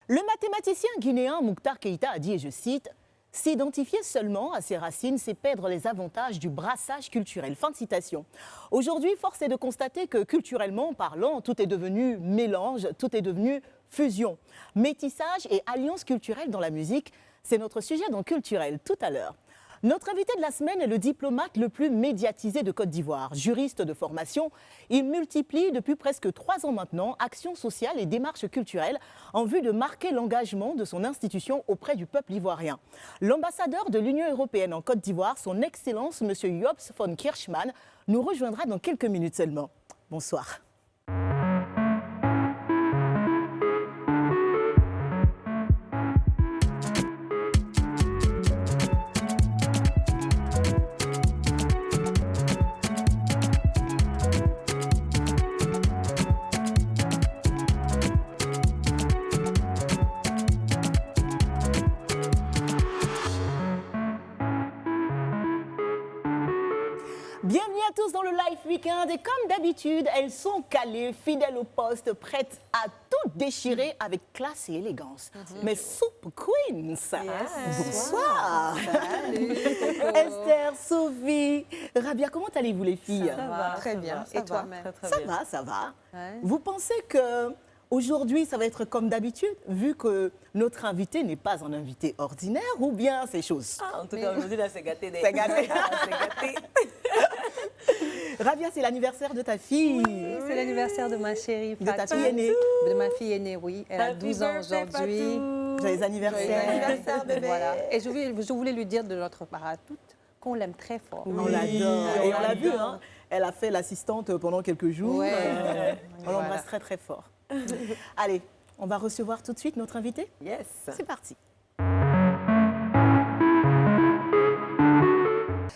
Le mathématicien guinéen Mouktar Keïta a dit, et je cite, « S'identifier seulement à ses racines, c'est perdre les avantages du brassage culturel. » Fin de citation. Aujourd'hui, force est de constater que culturellement parlant, tout est devenu mélange, tout est devenu fusion. Métissage et alliance culturelle dans la musique, c'est notre sujet dans Culturel tout à l'heure. Notre invité de la semaine est le diplomate le plus médiatisé de Côte d'Ivoire. Juriste de formation, il multiplie depuis presque 3 ans maintenant actions sociales et démarches culturelles en vue de marquer l'engagement de son institution auprès du peuple ivoirien. L'ambassadeur de l'Union européenne en Côte d'Ivoire, son Excellence M. Jobs von Kirchmann, nous rejoindra dans quelques minutes seulement. Bonsoir. Bienvenue à tous dans le Live Weekend et comme d'habitude, elles sont calées, fidèles au poste, prêtes à tout déchirer avec classe et élégance. Mes Soup Queens, bonsoir. Salut. Esther, Sophie, Rabia, comment allez-vous les filles? Ça va, très bien. Et toi-même? Ça va. Ouais. Vous pensez que aujourd'hui, ça va être comme d'habitude, vu que notre invité n'est pas un invité ordinaire, ou bien ces choses? En tout cas, aujourd'hui, là, c'est gâté. C'est gâté. C'est gâté. Rabia, c'est l'anniversaire de ta fille. C'est l'anniversaire de ma chérie De ta Fatou. fille aînée. De ma fille aînée, oui. Elle a 12 ans aujourd'hui. Joyeux anniversaire. anniversaire, bébé. Voilà. Et je voulais lui dire de notre part à toutes qu'on l'aime très fort. On l'adore. Et on l'a vu, hein. Elle a fait l'assistante pendant quelques jours. Ouais. On l'embrasse Voilà. très très fort. Allez, on va recevoir tout de suite notre invité. Yes. C'est parti.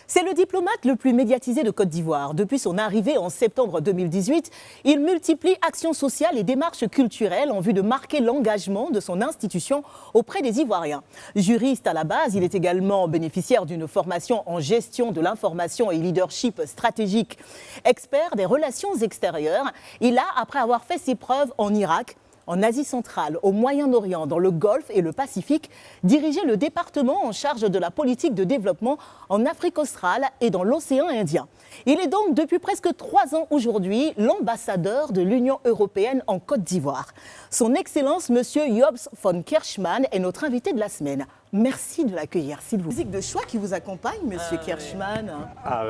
C'est le diplomate le plus médiatisé de Côte d'Ivoire. Depuis son arrivée en septembre 2018, il multiplie actions sociales et démarches culturelles en vue de marquer l'engagement de son institution auprès des Ivoiriens. Juriste à la base, il est également bénéficiaire d'une formation en gestion de l'information et leadership stratégique. Expert des relations extérieures, il a, après avoir fait ses preuves en Irak, en Asie centrale, au Moyen-Orient, dans le Golfe et le Pacifique, dirigé le département en charge de la politique de développement en Afrique australe et dans l'océan Indien. Il est donc depuis presque 3 ans aujourd'hui l'ambassadeur de l'Union européenne en Côte d'Ivoire. Son Excellence, M. Jobs von Kirchmann, est notre invité de la semaine. Merci de l'accueillir, s'il vous plaît. Musique de choix qui vous accompagne, M. Kirchmann. Ah,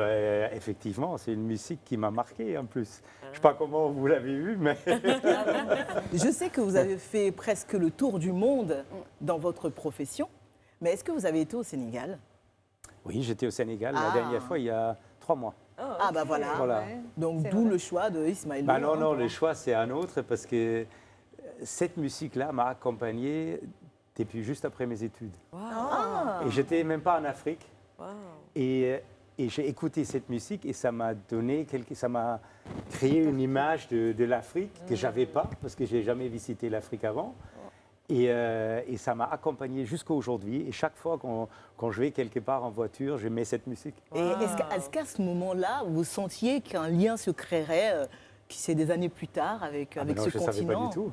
effectivement, c'est une musique qui m'a marqué en plus. Je ne sais pas comment vous l'avez vu, mais Je sais que vous avez fait presque le tour du monde dans votre profession, mais est-ce que vous avez été au Sénégal? oui, j'étais au Sénégal la Ah. dernière fois, il y a 3 mois. Ah bah voilà. Voilà. Ouais. Donc C'est d'où vrai. le choix de Ismaël Bah Lô, non, hein. le choix c'est un autre parce que cette musique-là m'a accompagné depuis juste après mes études. Ah. Et j'étais même pas en Afrique. Wow. Et j'ai écouté cette musique et ça m'a ça m'a créé une image de l'Afrique que j'avais pas parce que j'ai jamais visité l'Afrique avant. Et ça m'a accompagné jusqu'à aujourd'hui. Et chaque fois quand je vais quelque part en voiture, je mets cette musique. Et est-ce qu'à ce moment-là, vous sentiez qu'un lien se créerait, qui c'est des années plus tard, avec Ah, mais non, ce je ne savais pas continent? du tout.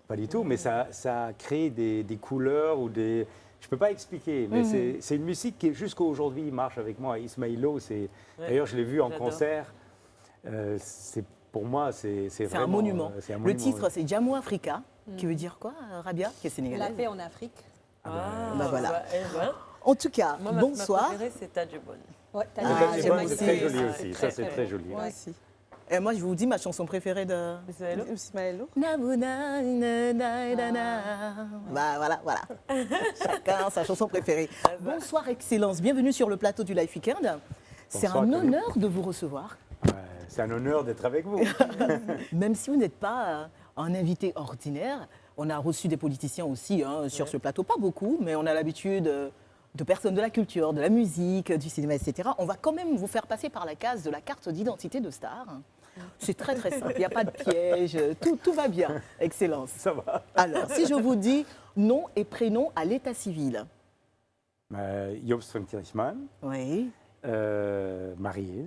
Pas du tout, mais ça a créé des couleurs ou des... Je ne peux pas expliquer, mais c'est une musique qui jusqu'à aujourd'hui marche avec moi. Ismaël Lô, d'ailleurs je l'ai vu en j'adore. concert. Pour moi, c'est C'est vraiment... un monument. c'est un Le monument, titre, oui. c'est Jamou Africa, qui veut dire quoi, Rabia, qui est La sénégalaise? paix en Afrique. Ah, bah voilà. eh ben, En tout cas, Moi, ma bonsoir. préférée, c'est Tadjibon. Ouais, t'as Ah, dit- C'est j'aime bon, aussi. c'est très joli Ah, aussi. c'est Ça, très, c'est très très bon. joli. Moi aussi. Et moi, je vous dis ma chanson préférée de... Ismaël Lô. Bah, voilà. Chacun sa chanson préférée. Bonsoir, Excellence. Bienvenue sur le plateau du Live Weekend. C'est Bonsoir, un Camille. honneur de vous recevoir, C'est un honneur d'être avec vous. même si vous n'êtes pas un invité ordinaire. On a reçu des politiciens aussi hein, sur ce plateau, pas beaucoup, mais on a l'habitude de personnes de la culture, de la musique, du cinéma, etc. On va quand même vous faire passer par la case de la carte d'identité de star. C'est très très simple, il n'y a pas de piège, tout va bien, Excellence. Ça va. Alors, si je vous dis nom et prénom à l'état civil. Jobs von Kirchmann, Oui. marié,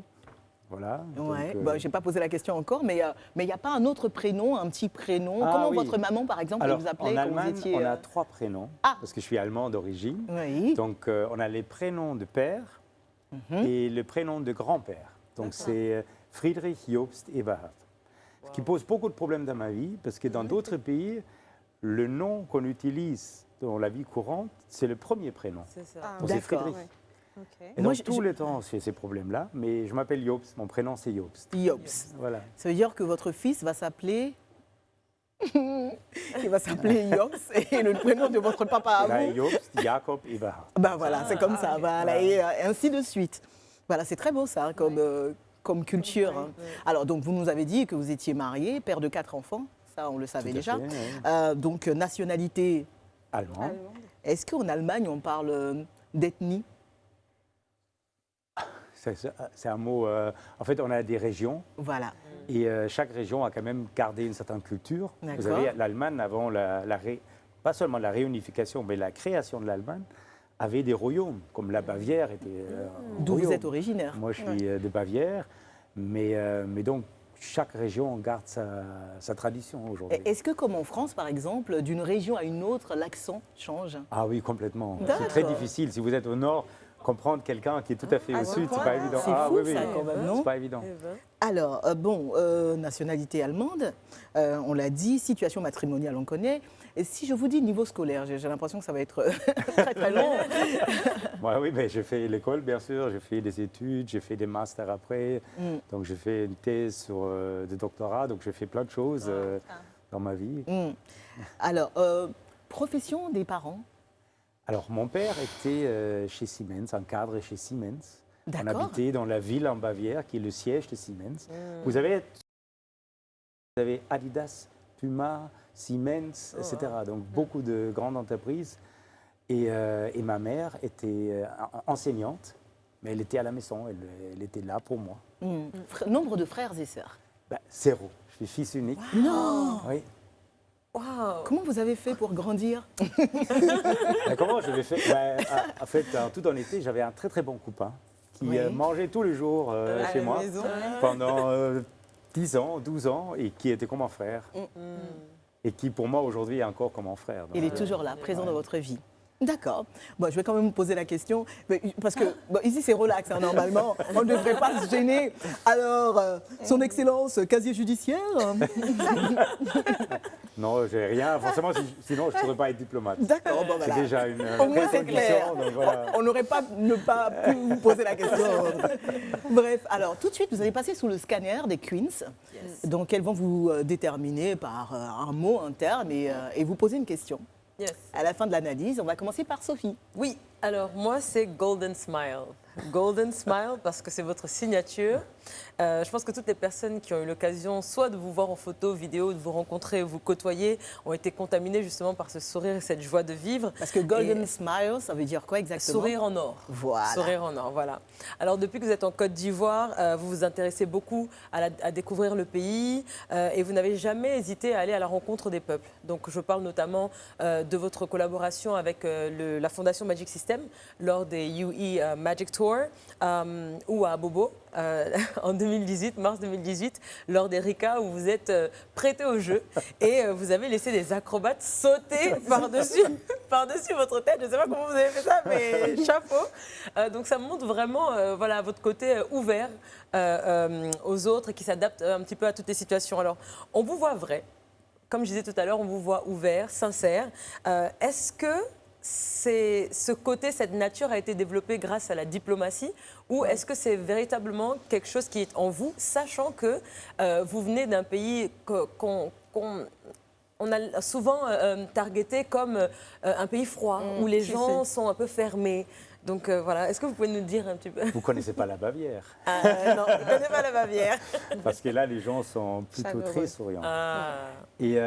Voilà. Ouais. Donc, Bah, j'ai pas posé la question encore, mais il n'y a pas un autre prénom, un petit prénom. Ah Comment oui. votre maman, par exemple, elle alors, vous appelait en quand Allemagne, vous étiez... on a 3 prénoms, Ah. parce que je suis allemand d'origine. Oui. Donc, on a les prénoms de père et le prénom de grand-père. Donc, c'est Friedrich Jobst Eberhard. Ce qui pose beaucoup de problèmes dans ma vie, parce que dans d'autres pays, le nom qu'on utilise dans la vie courante, c'est le premier prénom. C'est ça. Ah, Donc, c'est D'accord. Friedrich. ouais. Ok. Et Moi, donc, tout le temps, j'ai ces problèmes-là, mais je m'appelle Jobst, mon prénom c'est Jobst. Jobst. Voilà. Ça veut dire que votre fils va s'appeler... Il va s'appeler Jobst et le prénom de votre papa à Là, vous. Jobst Jakob Eberhard. Ben voilà, c'est comme ça, voilà, et ainsi de suite. Voilà, c'est très beau ça, comme culture. Hein. Alors, donc, vous nous avez dit que vous étiez marié, père de 4 enfants, ça on le savait Tout à déjà. fait, ouais. Donc, nationalité, Allemand. est-ce qu'en Allemagne on parle d'ethnie? C'est un mot. En fait, on a des régions Voilà. et chaque région a quand même gardé une certaine culture. Vous D'accord. savez, l'Allemagne, avant pas seulement la réunification, mais la création de l'Allemagne, avait des royaumes, comme la Bavière était. un D'où vous royaume. êtes originaire? Moi, je suis de Bavière, mais donc chaque région garde sa tradition aujourd'hui. Est-ce que, comme en France, par exemple, d'une région à une autre, l'accent change? Ah oui, complètement. D'accord. C'est très difficile. Si vous êtes au nord, comprendre quelqu'un qui est tout à fait au sud, c'est pas évident. C'est fou, ça, quand même, non? C'est pas évident. Alors, nationalité allemande, on l'a dit, situation matrimoniale, on connaît. Et si je vous dis niveau scolaire, j'ai l'impression que ça va être très très long. Ouais, oui, mais j'ai fait l'école, bien sûr, j'ai fait des études, j'ai fait des masters après. Donc, j'ai fait une thèse de doctorat, donc j'ai fait plein de choses dans ma vie. Alors, profession des parents? Alors, mon père était chez Siemens, un cadre chez Siemens. On D'accord. habitait dans la ville en Bavière, qui est le siège de Siemens. Vous avez Adidas, Puma, Siemens, etc. Donc, beaucoup de grandes entreprises. Et ma mère était enseignante, mais elle était à la maison, elle était là pour moi. Nombre de frères et sœurs? Ben, 0. Je suis fils unique. Non. Oui. Comment vous avez fait pour grandir? Ben, comment je l'ai fait? Ben, en fait, tout en été, j'avais un très très bon copain qui Oui. mangeait tous les jours chez moi pendant 10 ans, 12 ans, et qui était comme un frère. Et qui, pour moi, aujourd'hui, est encore comme un frère. Donc, Il est toujours là, présent dans votre vie. D'accord. Bon, je vais quand même vous poser la question, parce que bon, ici c'est relax, hein, normalement, on ne devrait pas se gêner. Alors, son Excellence, casier judiciaire? Non, j'ai rien. Forcément, sinon, je ne pourrais pas être diplomate. D'accord, bon C'est voilà. déjà une Au moins c'est clair. donc voilà. On n'aurait pas ne pas pu vous poser la question. Bref, alors tout de suite, vous allez passer sous le scanner des Queens. Donc elles vont vous déterminer par un mot, un terme, et vous poser une question. Yes. À la fin de l'analyse, on va commencer par Sophie. Oui, alors moi c'est Golden Smile. Golden Smile parce que c'est votre signature. Je pense que toutes les personnes qui ont eu l'occasion soit de vous voir en photo, vidéo, de vous rencontrer, vous côtoyer, ont été contaminées justement par ce sourire et cette joie de vivre. Parce que Golden Et Smile, ça veut dire quoi exactement? sourire en or. Voilà. Sourire en or, voilà. Alors depuis que vous êtes en Côte d'Ivoire, vous vous intéressez beaucoup à découvrir le pays et vous n'avez jamais hésité à aller à la rencontre des peuples. Donc je parle notamment de votre collaboration avec la Fondation Magic System lors des UE Magic Tour ou à Bobo en 2018, mars 2018, lors des RICA où vous êtes prêté au jeu et vous avez laissé des acrobates sauter par-dessus votre tête. Je ne sais pas comment vous avez fait ça, mais chapeau. Donc ça montre vraiment voilà, votre côté ouvert aux autres et qui s'adapte un petit peu à toutes les situations. Alors, on vous voit vrai. Comme je disais tout à l'heure, on vous voit ouvert, sincère. Est-ce que ce côté, cette nature a été développée grâce à la diplomatie ou est-ce que c'est véritablement quelque chose qui est en vous, sachant que vous venez d'un pays qu'on a souvent targeté comme un pays froid, où les gens sont un peu fermés. Donc voilà, est-ce que vous pouvez nous dire un petit peu? Vous ne connaissez pas la Bavière. Non, je ne connais pas la Bavière. Parce que là, les gens sont plutôt très souriants. Et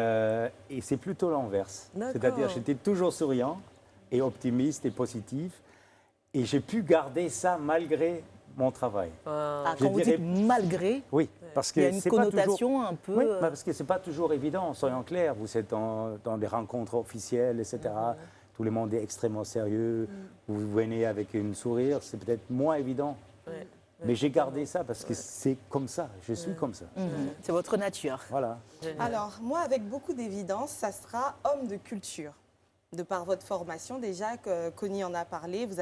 c'est plutôt l'inverse. D'accord. C'est-à-dire, j'étais toujours souriant et optimiste et positif. Et j'ai pu garder ça malgré mon travail. Ah, Je quand vous dirais- dites malgré, Oui, parce que il y a une c'est pas toujours... connotation un peu... Oui, parce que ce n'est pas toujours évident, soyons clairs. Vous êtes dans des rencontres officielles, etc. Tout le monde est extrêmement sérieux. Vous venez avec une sourire, c'est peut-être moins évident. Mais j'ai gardé ça parce que c'est comme ça, je suis comme ça. C'est votre nature. Voilà. Alors, moi, avec beaucoup d'évidence, ça sera homme de culture. De par votre formation, déjà, que Connie en a parlé, vous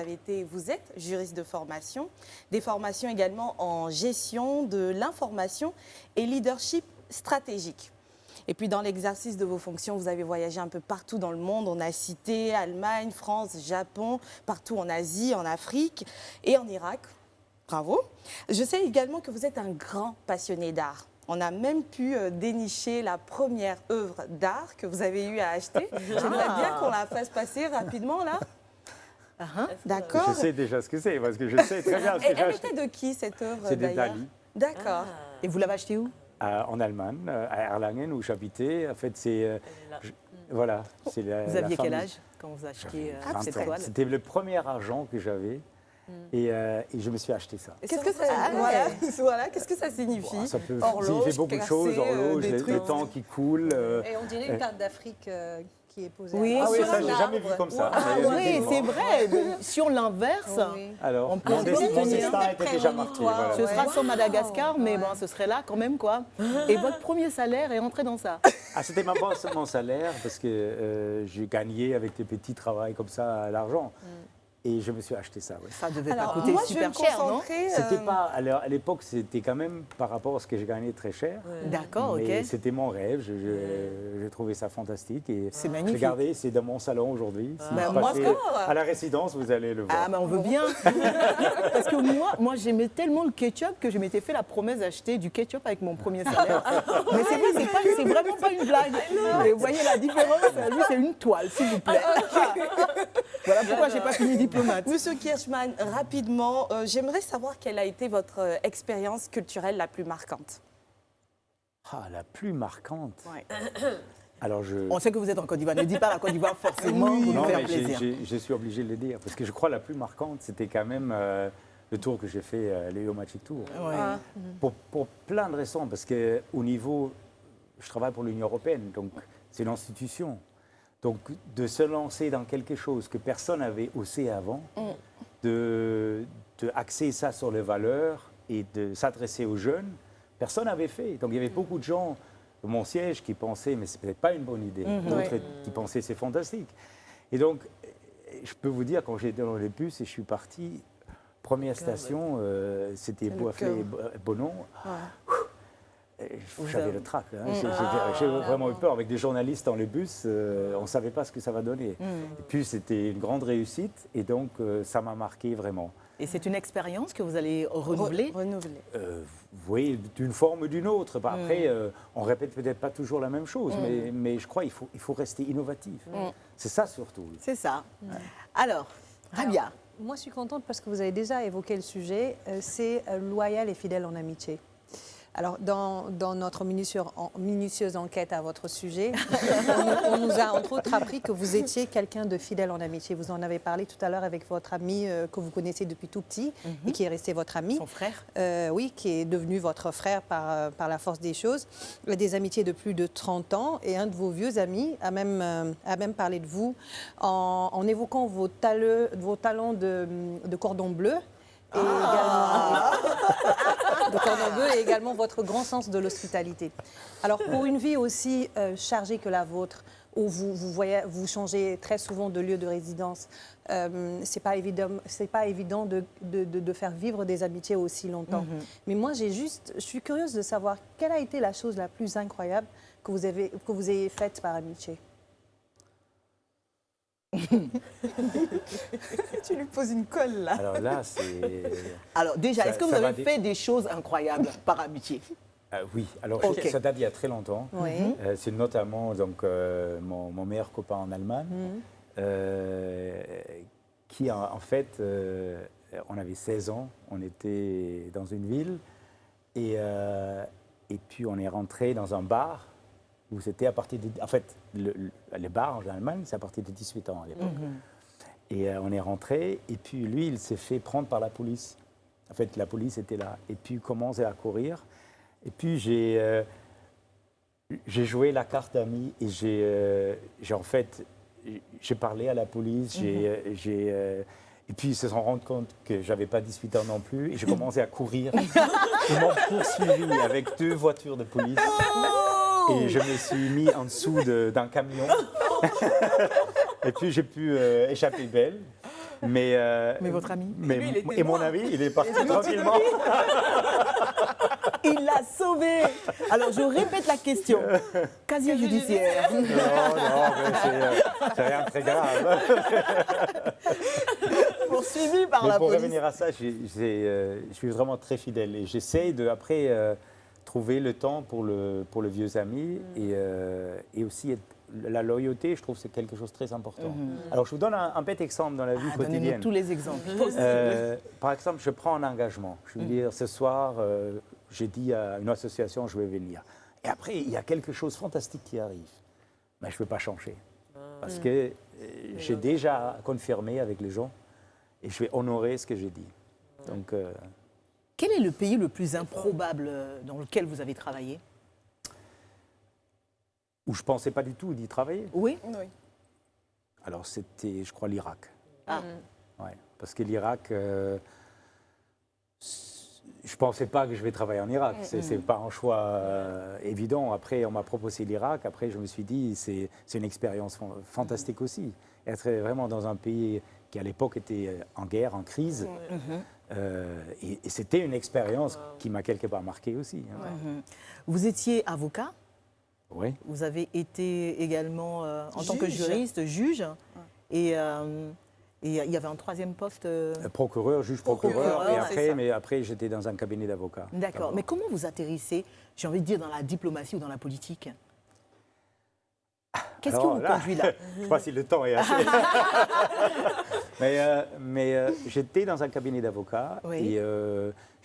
êtes juriste de formation, des formations également en gestion de l'information et leadership stratégique. Et puis, dans l'exercice de vos fonctions, vous avez voyagé un peu partout dans le monde. On a cité Allemagne, France, Japon, partout en Asie, en Afrique et en Irak. Bravo. Je sais également que vous êtes un grand passionné d'art. On a même pu dénicher la première œuvre d'art que vous avez eu à acheter. J'aimerais bien qu'on la fasse passer rapidement, là. D'accord. Je sais déjà ce que c'est, parce que je sais très bien ce que j'ai Elle acheté. était de qui, cette œuvre, C'est de d'ailleurs? Dali. D'accord. Et vous l'avez acheté où? En Allemagne, à Erlangen, où j'habitais. En fait, c'est... voilà. C'est Vous aviez quel âge quand vous achetiez cette 20 ans. toile? C'était le premier argent que j'avais. Et je me suis acheté ça. Qu'est-ce que ça, qu'est-ce que ça signifie? Ça peut Horloge, signifier beaucoup de choses, cassée, horloge, des le trucs. temps qui coule. Et on dirait une carte d'Afrique qui est posée. Oui, à Ah oui, sur ça, un j'ai jamais vu arbre. comme ça. Ah Mais oui, effectivement. c'est vrai. Si on l'inverse, Oui. Alors, On peut mon encore tenir. destin était déjà marqué. Prémonitoire, ce Voilà. sera sur Madagascar, mais bon, ce serait là quand même, quoi. Et votre premier salaire est entré dans ça. Ah, c'était mon salaire, parce que j'ai gagné avec des petits travails comme ça l'argent. Et je me suis acheté ça. Ouais. Ça devait pas Alors, coûter moi, je vais super me cher, non? concentrer. C'était pas, alors, à l'époque, c'était quand même par rapport à ce que j'ai gagné très cher. D'accord, Mais ok. c'était mon rêve, j'ai trouvé ça fantastique. Et C'est magnifique. regardez, c'est dans mon salon aujourd'hui. Si Ben, vous moi, passez encore. à la résidence, vous allez le voir. Ah, mais on veut bien. Parce que moi j'aimais tellement le ketchup que je m'étais fait la promesse d'acheter du ketchup avec mon premier salaire. Mais c'est vrai, c'est vraiment pas une blague. Mais vous voyez la différence? Lui, c'est une toile, s'il vous plaît. Voilà pourquoi j'ai pas fini diplomate. Monsieur Kirchmann, rapidement, j'aimerais savoir quelle a été votre expérience culturelle la plus marquante. Ah, la plus marquante. Ouais. Alors, je... On sait que vous êtes en Côte d'Ivoire. Ne dis pas la Côte d'Ivoire forcément pour nous Non, faire mais plaisir. je suis obligé de le dire. Parce que je crois que la plus marquante, c'était quand même le tour que j'ai fait, l'Eo Magic Tour. Ouais. Pour plein de raisons. Parce qu'au niveau... Je travaille pour l'Union européenne, donc c'est une institution. Donc, de se lancer dans quelque chose que personne n'avait osé avant, de axer ça sur les valeurs et de s'adresser aux jeunes, personne n'avait fait. Donc, il y avait beaucoup de gens de mon siège qui pensaient, mais c'est peut-être pas une bonne idée. D'autres qui pensaient, c'est fantastique. Et donc, je peux vous dire, quand j'étais dans les bus et je suis parti, première station, c'était Boifflé-Bonon. J'avais le trac. Hein. J'ai vraiment eu peur. Avec des journalistes dans les bus, on ne savait pas ce que ça va donner. Et puis, c'était une grande réussite. Et donc, ça m'a marqué vraiment. Et c'est une expérience que vous allez renouveler? Renouveler. Vous voyez, d'une forme ou d'une autre. Bah, après, on répète peut-être pas toujours la même chose. Mais je crois qu'il faut rester innovatif. C'est ça surtout. C'est ça. Alors, Rabia. Moi, je suis contente parce que vous avez déjà évoqué le sujet. C'est loyal et fidèle en amitié. Alors, dans notre minutieuse enquête à votre sujet, on nous a entre autres appris que vous étiez quelqu'un de fidèle en amitié. Vous en avez parlé tout à l'heure avec votre ami que vous connaissez depuis tout petit et qui est resté votre ami. Son frère. Oui, qui est devenu votre frère par la force des choses. Des amitiés de plus de 30 ans. Et un de vos vieux amis a même parlé de vous en évoquant vos talons de cordon bleu. Et de cordon bleu et également votre grand sens de l'hospitalité. Alors, pour une vie aussi chargée que la vôtre, où vous changez très souvent de lieu de résidence, c'est pas évident de faire vivre des amitiés aussi longtemps. Mais moi, je suis curieuse de savoir quelle a été la chose la plus incroyable que vous ayez faite par amitié. Tu lui poses une colle, là. Alors là, c'est... Alors déjà, Ça- est-ce que vous ça va avez fait des choses incroyables par amitié? oui, alors Ok. ça date d'il y a très longtemps. Oui. C'est notamment donc, mon meilleur copain en Allemagne, qui en fait, on avait 16 ans, on était dans une ville, et puis on est rentré dans un bar où c'était à partir de... En fait, les bars en Allemagne, c'est à partir de 18 ans à l'époque. Et on est rentré, et puis lui, il s'est fait prendre par la police. En fait, la police était là, et puis il commence à courir. Et puis j'ai joué la carte ami et j'ai parlé à la police. Et puis ils se sont rendus compte que j'avais pas 18 ans non plus. Et j'ai commencé à courir. Ils m'ont poursuivi avec 2 voitures de police. Et je me suis mis en dessous d'un camion. Et puis j'ai pu échapper belle. Mais votre ami et mon ami, il est parti tranquillement. Il l'a sauvé. Alors, je répète la question. Casier judiciaire. Non, mais c'est rien de très grave. Poursuivi par Mais la pour police. revenir à ça, je suis vraiment très fidèle. Et j'essaie de, après, trouver le temps pour le vieux ami. Et aussi, la loyauté, je trouve que c'est quelque chose de très important. Alors, je vous donne un bête exemple dans la vie Donnez-nous quotidienne. tous les exemples. Par exemple, je prends un engagement. Je veux dire, ce soir, j'ai dit à une association, je vais venir. Et après, il y a quelque chose de fantastique qui arrive. Mais je ne peux pas changer. Parce que j'ai déjà confirmé avec les gens et je vais honorer ce que j'ai dit. Donc, Quel est le pays le plus improbable dans lequel vous avez travaillé? où je ne pensais pas du tout d'y travailler. Oui. Oui. Alors, c'était, je crois, l'Irak. Ah. Ouais, parce que l'Irak, je ne pensais pas que je vais travailler en Irak. Ce n'est pas un choix évident. Après, on m'a proposé l'Irak. Après, je me suis dit, c'est une expérience fantastique aussi. Être vraiment dans un pays qui, à l'époque, était en guerre, en crise. Et c'était une expérience qui m'a quelque part marqué aussi. Hein. Vous étiez avocat. Oui. Vous avez été également, en tant que Juge. juriste, juge. Et il y avait un troisième poste. Procureur, juge procureur. Procureur, Mais après, j'étais dans un cabinet d'avocats. D'accord. Mais comment vous atterrissez, j'ai envie de dire, dans la diplomatie ou dans la politique? Qu'est-ce qui Alors vous là, conduit là? Je ne sais pas si le temps est assez. mais j'étais dans un cabinet d'avocats Oui. et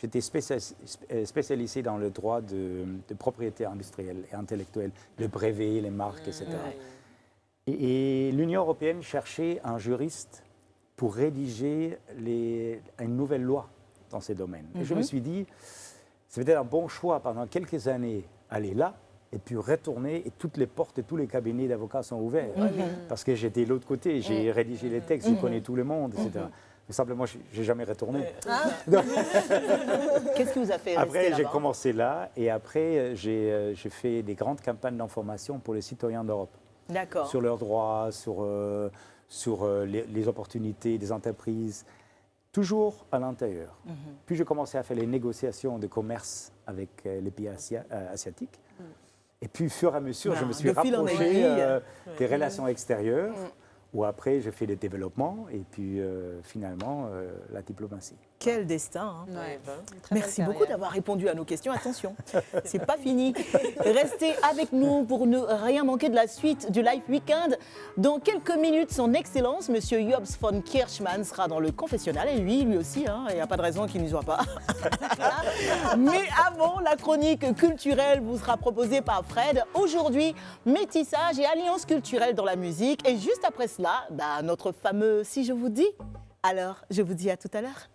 j'étais spécialisé dans le droit de propriété industrielle et intellectuelle, le brevet, les marques, etc. Et l'Union européenne cherchait un juriste pour rédiger une nouvelle loi dans ces domaines. Et je me suis dit, c'est peut-être un bon choix pendant quelques années aller là, et puis retourner, et toutes les portes et tous les cabinets d'avocats sont ouverts. Parce que j'étais de l'autre côté, j'ai rédigé les textes, je connais tout le monde, etc. Mais simplement, je n'ai jamais retourné. Qu'est-ce qui vous a fait rester Après, j'ai là-bas? commencé là, et après, j'ai fait des grandes campagnes d'information pour les citoyens d'Europe. D'accord. Sur leurs droits, sur les opportunités des entreprises, toujours à l'intérieur. Puis j'ai commencé à faire les négociations de commerce avec les pays asiatiques. Et puis, au fur et à mesure, je me suis de fil en rapproché aiguille. des relations extérieures, où après, j'ai fait des développements, et puis finalement, la diplomatie. Quel destin, hein. Ouais. ben, Merci beaucoup d'avoir répondu à nos questions. Attention, c'est pas fini. Restez avec nous pour ne rien manquer de la suite du Live Weekend. Dans quelques minutes, son Excellence, Monsieur Jobs von Kirchmann, sera dans le confessionnal. Et lui aussi, hein, il n'y a pas de raison qu'il n'y soit pas. Mais avant, la chronique culturelle vous sera proposée par Fred. Aujourd'hui, métissage et alliance culturelle dans la musique. Et juste après cela, notre fameux « Si je vous dis ». Alors, je vous dis à tout à l'heure.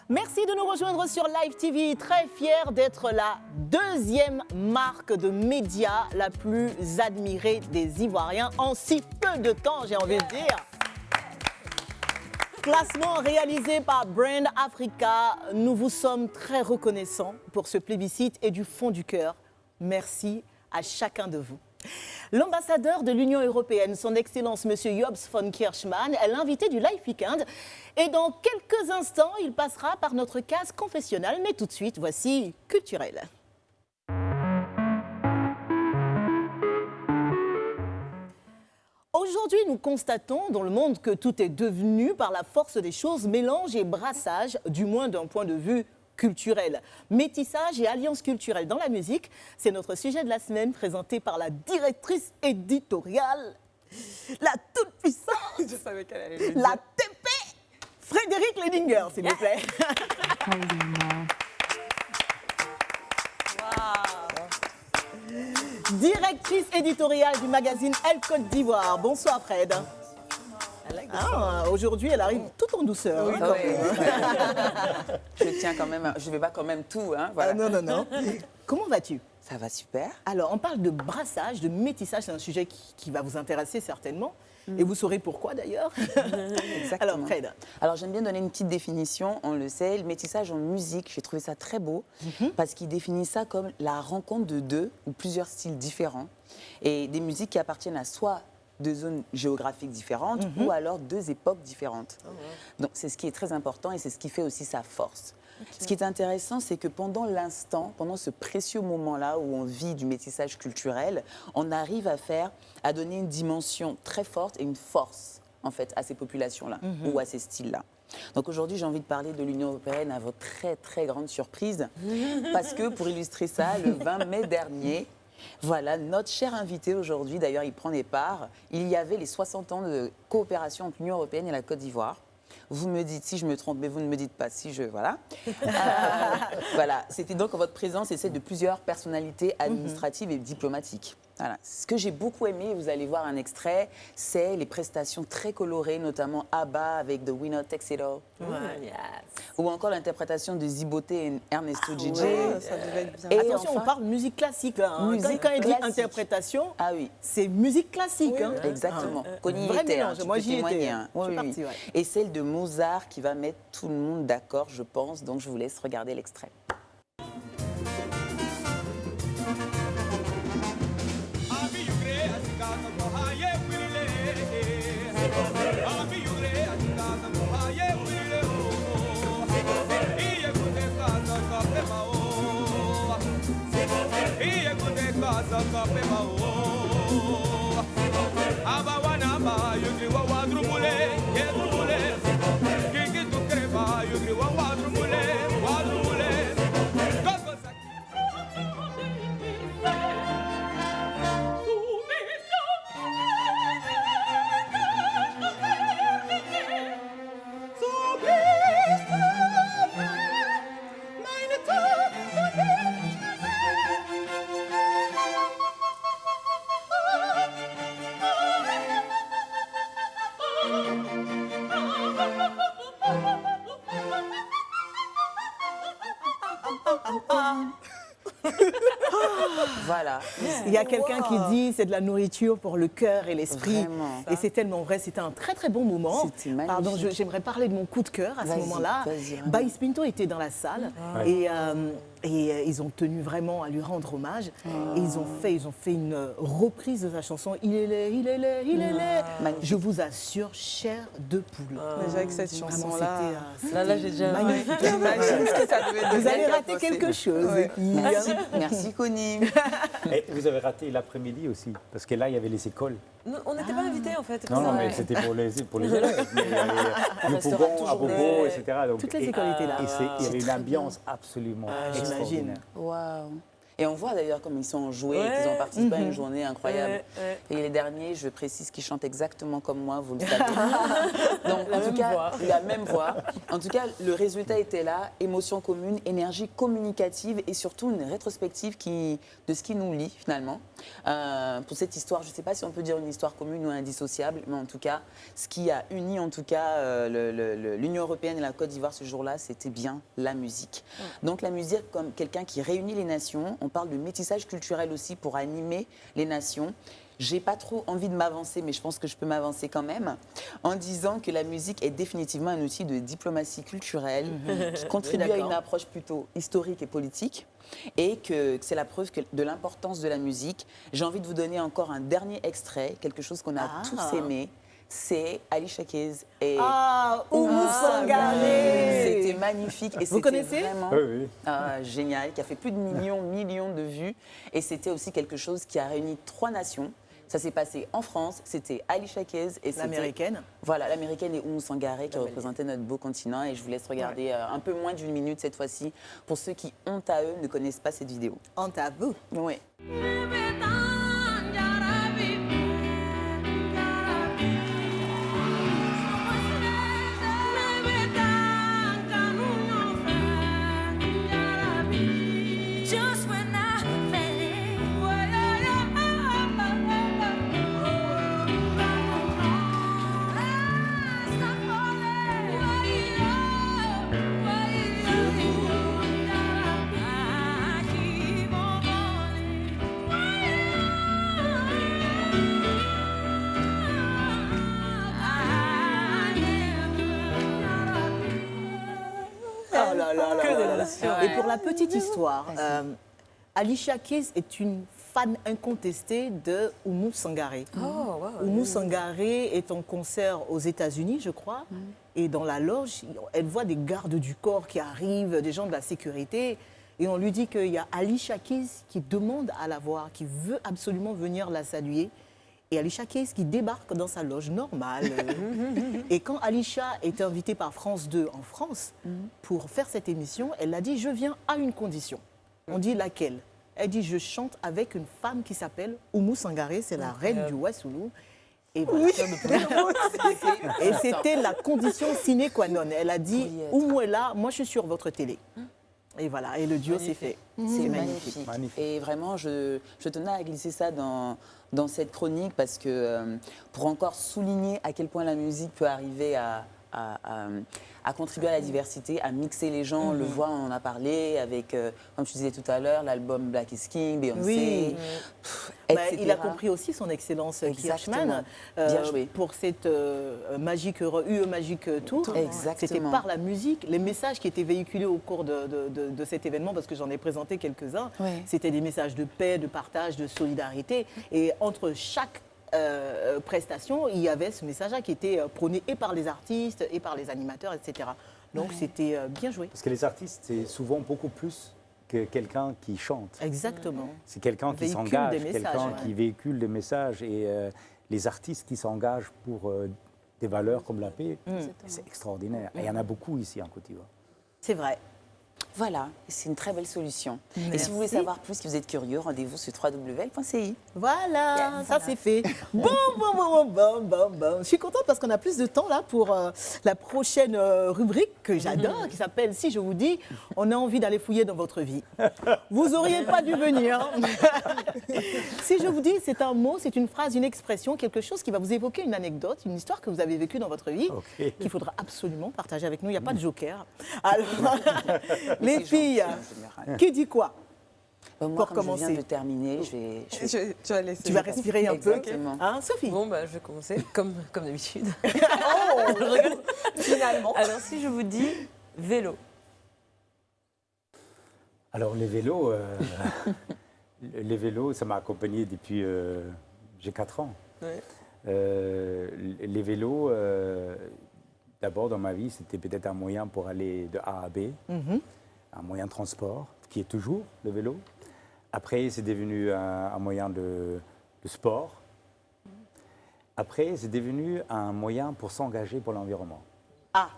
Merci de nous rejoindre sur Live TV. Très fière d'être la deuxième marque de médias la plus admirée des Ivoiriens en si peu de temps, j'ai envie de dire. Classement réalisé par Brand Africa. Nous vous sommes très reconnaissants pour ce plébiscite et du fond du cœur. Merci à chacun de vous. L'ambassadeur de l'Union européenne, son Excellence Monsieur Jobs von Kirchmann, est l'invité du Live Weekend. Et dans quelques instants, il passera par notre case confessionnale. Mais tout de suite, voici Culturel. Aujourd'hui, nous constatons dans le monde que tout est devenu, par la force des choses, mélange et brassage, du moins d'un point de vue culturel. Métissage et alliance culturelle dans la musique, c'est notre sujet de la semaine présenté par la directrice éditoriale, la toute-puissante, Je savais qu'elle allait le dire. la TP, Frédéric Ledinger, s'il vous plaît. Directrice éditoriale du magazine Elle Côte d'Ivoire. Bonsoir Fred. Aujourd'hui, elle arrive tout en douceur. hein, quand même. Je tiens quand même, je vais pas quand même tout, hein, voilà. Non. Comment vas-tu? Ça va super. Alors, on parle de brassage, de métissage, c'est un sujet qui va vous intéresser certainement. Et vous saurez pourquoi d'ailleurs. Exactement. Alors Fred. Alors j'aime bien donner une petite définition, on le sait, le métissage en musique, j'ai trouvé ça très beau parce qu'il définit ça comme la rencontre de deux ou plusieurs styles différents et des musiques qui appartiennent à soit deux zones géographiques différentes ou alors deux époques différentes. Donc c'est ce qui est très important et c'est ce qui fait aussi sa force. Ce qui est intéressant, c'est que pendant l'instant, pendant ce précieux moment-là où on vit du métissage culturel, on arrive à donner une dimension très forte et une force en fait à ces populations-là ou à ces styles-là. Donc aujourd'hui, j'ai envie de parler de l'Union européenne à votre très très grande surprise parce que pour illustrer ça, le 20 mai dernier, voilà, notre cher invité aujourd'hui, d'ailleurs il prend des parts, il y avait les 60 ans de coopération entre l'Union européenne et la Côte d'Ivoire. Vous me dites si je me trompe, mais vous ne me dites pas si je... Voilà. Voilà, c'était donc en votre présence et celle de plusieurs personnalités administratives et diplomatiques. Voilà. Ce que j'ai beaucoup aimé, vous allez voir un extrait, c'est les prestations très colorées, notamment ABBA avec The Winner Takes It All. Ou encore l'interprétation de Ziboté et Ernesto Gigi. Ouais, ça devait être bien. Et Attention, enfin- on parle musique classique là. Hein. Musique Quand il dit classique. interprétation, Ah oui. c'est musique classique. Oui, hein. Exactement. Qu'on y Vrai était, mélange. tu Moi, peux j'y étais, témoigner, hein. Oui, Je suis oui, partie, oui. ouais. Et celle de Mozart qui va mettre tout le monde d'accord, je pense. Donc, je vous laisse regarder l'extrait. Voilà. Il y a quelqu'un qui dit c'est de la nourriture pour le cœur et l'esprit. Vraiment. Et c'est tellement vrai, c'était un très très bon moment. C'était magnifique. Pardon, j'aimerais parler de mon coup de cœur à ce Vas-y, moment-là. vas-y, vraiment. Baïs Pinto était dans la salle et ils ont tenu vraiment à lui rendre hommage. Et ils ont fait une reprise de sa chanson Il est laid, il est laid, il est laid. Magnifique. Je vous assure, chair de poule. Déjà avec cette Vraiment, chanson-là. Là, j'ai déjà... magnifique. J'imagine ce que ça devait Vous donner avez quand raté on quelque s'est- chose. Ouais. Et puis, Merci, merci Connie. Et vous avez raté l'après-midi aussi, parce que là, il y avait les écoles. Non, on n'était pas invités en fait. c'est Non, pour non, ça. mais c'était pour les élèves. Mais il y avait On le restera Pougon, toujours à Bobo, des- etc. Donc, Toutes les et- écoles étaient là. Et il y avait une très ambiance absolument j'imagine. extraordinaire. Waouh. Et on voit d'ailleurs comme ils sont enjoués, Ouais. qu'ils ont participé à une journée incroyable. Ouais. Et les derniers, je précise qu'ils chantent exactement comme moi, vous le savez. Donc, La en tout même cas, voix. la même voix. En tout cas, le résultat était là, émotion commune, énergie communicative et surtout une rétrospective de ce qui nous lie finalement. Pour cette histoire, je ne sais pas si on peut dire une histoire commune ou indissociable, mais en tout cas, ce qui a uni en tout cas l'Union européenne et la Côte d'Ivoire ce jour-là, c'était bien la musique. Donc la musique comme quelqu'un qui réunit les nations. On parle de métissage culturel aussi pour animer les nations. J'ai pas trop envie de m'avancer, mais je pense que je peux m'avancer quand même, en disant que la musique est définitivement un outil de diplomatie culturelle qui contribue à D'accord. une approche plutôt historique et politique, et que c'est la preuve de l'importance de la musique. J'ai envie de vous donner encore un dernier extrait, quelque chose qu'on a tous aimé. C'est Alicia Keys et Oumou Sangaré. C'était magnifique. Et Vous c'était connaissez vraiment Oui, oui. génial, qui a fait plus de millions de vues. Et c'était aussi quelque chose qui a réuni 3 nations. Ça s'est passé en France, c'était Alicia Keys et c'était L'américaine. Voilà, l'américaine et Oumou Sangaré qui représentaient notre beau continent. Et je vous laisse regarder un peu moins d'1 minute cette fois-ci pour ceux qui, honte à eux, ne connaissent pas cette vidéo. Honte à vous. Oui. Just when I think I keep on falling. là là là Que des là là. notions. Et pour la petite histoire, Alicia Keys est une fan incontestée de Oumou Sangaré. Oh, wow. Oumou Sangaré est en concert aux États-Unis, je crois. Et dans la loge, elle voit des gardes du corps qui arrivent, des gens de la sécurité. Et on lui dit qu'il y a Alicia Keys qui demande à la voir, qui veut absolument venir la saluer. Et Alicia Keys qui débarque dans sa loge normale. Et quand Alicia est invitée par France 2 en France pour faire cette émission, elle a dit « Je viens à une condition ». On dit laquelle? Elle dit « Je chante avec une femme qui s'appelle Oumou Sangaré, c'est la reine du Wassoulou ». Et voilà. Et c'était la condition sine qua non. Elle a dit « Oumou est là, moi je suis sur votre télé ». Et voilà, et le duo s'est fait. C'est magnifique. Magnifique. Et vraiment, je tenais à glisser ça dans cette chronique parce que pour encore souligner à quel point la musique peut arriver à contribuer à la diversité, à mixer les gens. On le voit, on en a parlé avec, comme tu disais tout à l'heure, l'album Black is King, Beyoncé, Oui. etc. Il a compris aussi son excellence Kirchmann Bien joué. pour cette magique tour. Exactement. C'était par la musique, les messages qui étaient véhiculés au cours de cet événement, parce que j'en ai présenté quelques-uns, Ouais. c'était des messages de paix, de partage, de solidarité. Et entre chaque prestation, il y avait ce message-là qui était prôné et par les artistes et par les animateurs, etc. Donc c'était bien joué. Parce que les artistes, c'est souvent beaucoup plus que quelqu'un qui chante. Exactement. C'est quelqu'un qui Véhicule s'engage, des messages, quelqu'un ouais. qui véhicule des messages. Et les artistes qui s'engagent pour des valeurs comme la paix, c'est extraordinaire. Et il y en a beaucoup ici en Côte d'Ivoire. C'est vrai. Voilà, c'est une très belle solution. Et Merci. si vous voulez savoir plus, si vous êtes curieux, rendez-vous sur www.ci. Voilà, ça c'est fait. Bon. Je suis contente parce qu'on a plus de temps là pour la prochaine rubrique que j'adore, qui s'appelle « Si je vous dis, on a envie d'aller fouiller dans votre vie ». Vous auriez pas dû venir. Si je vous dis, c'est un mot, c'est une phrase, une expression, quelque chose qui va vous évoquer une anecdote, une histoire que vous avez vécue dans votre vie, Ok. qu'il faudra absolument partager avec nous. Il n'y a pas de joker. Alors, les C'est gentil, filles, en général. qui dit quoi? Moi, Pour comme je commencer. viens de terminer, je vais... Tu vas laisser. Tu vas respirer un peu. Exactement. Hein, Sophie? Bon, bah, je vais commencer, comme d'habitude. Finalement. Alors, si je vous dis vélo. Alors les vélos, ça m'a accompagné depuis j'ai 4 ans. Ouais. Les vélos, d'abord dans ma vie, c'était peut-être un moyen pour aller de A à B, un moyen de transport, qui est toujours le vélo. Après, c'est devenu un moyen de sport. Après, c'est devenu un moyen pour s'engager pour l'environnement. Ah,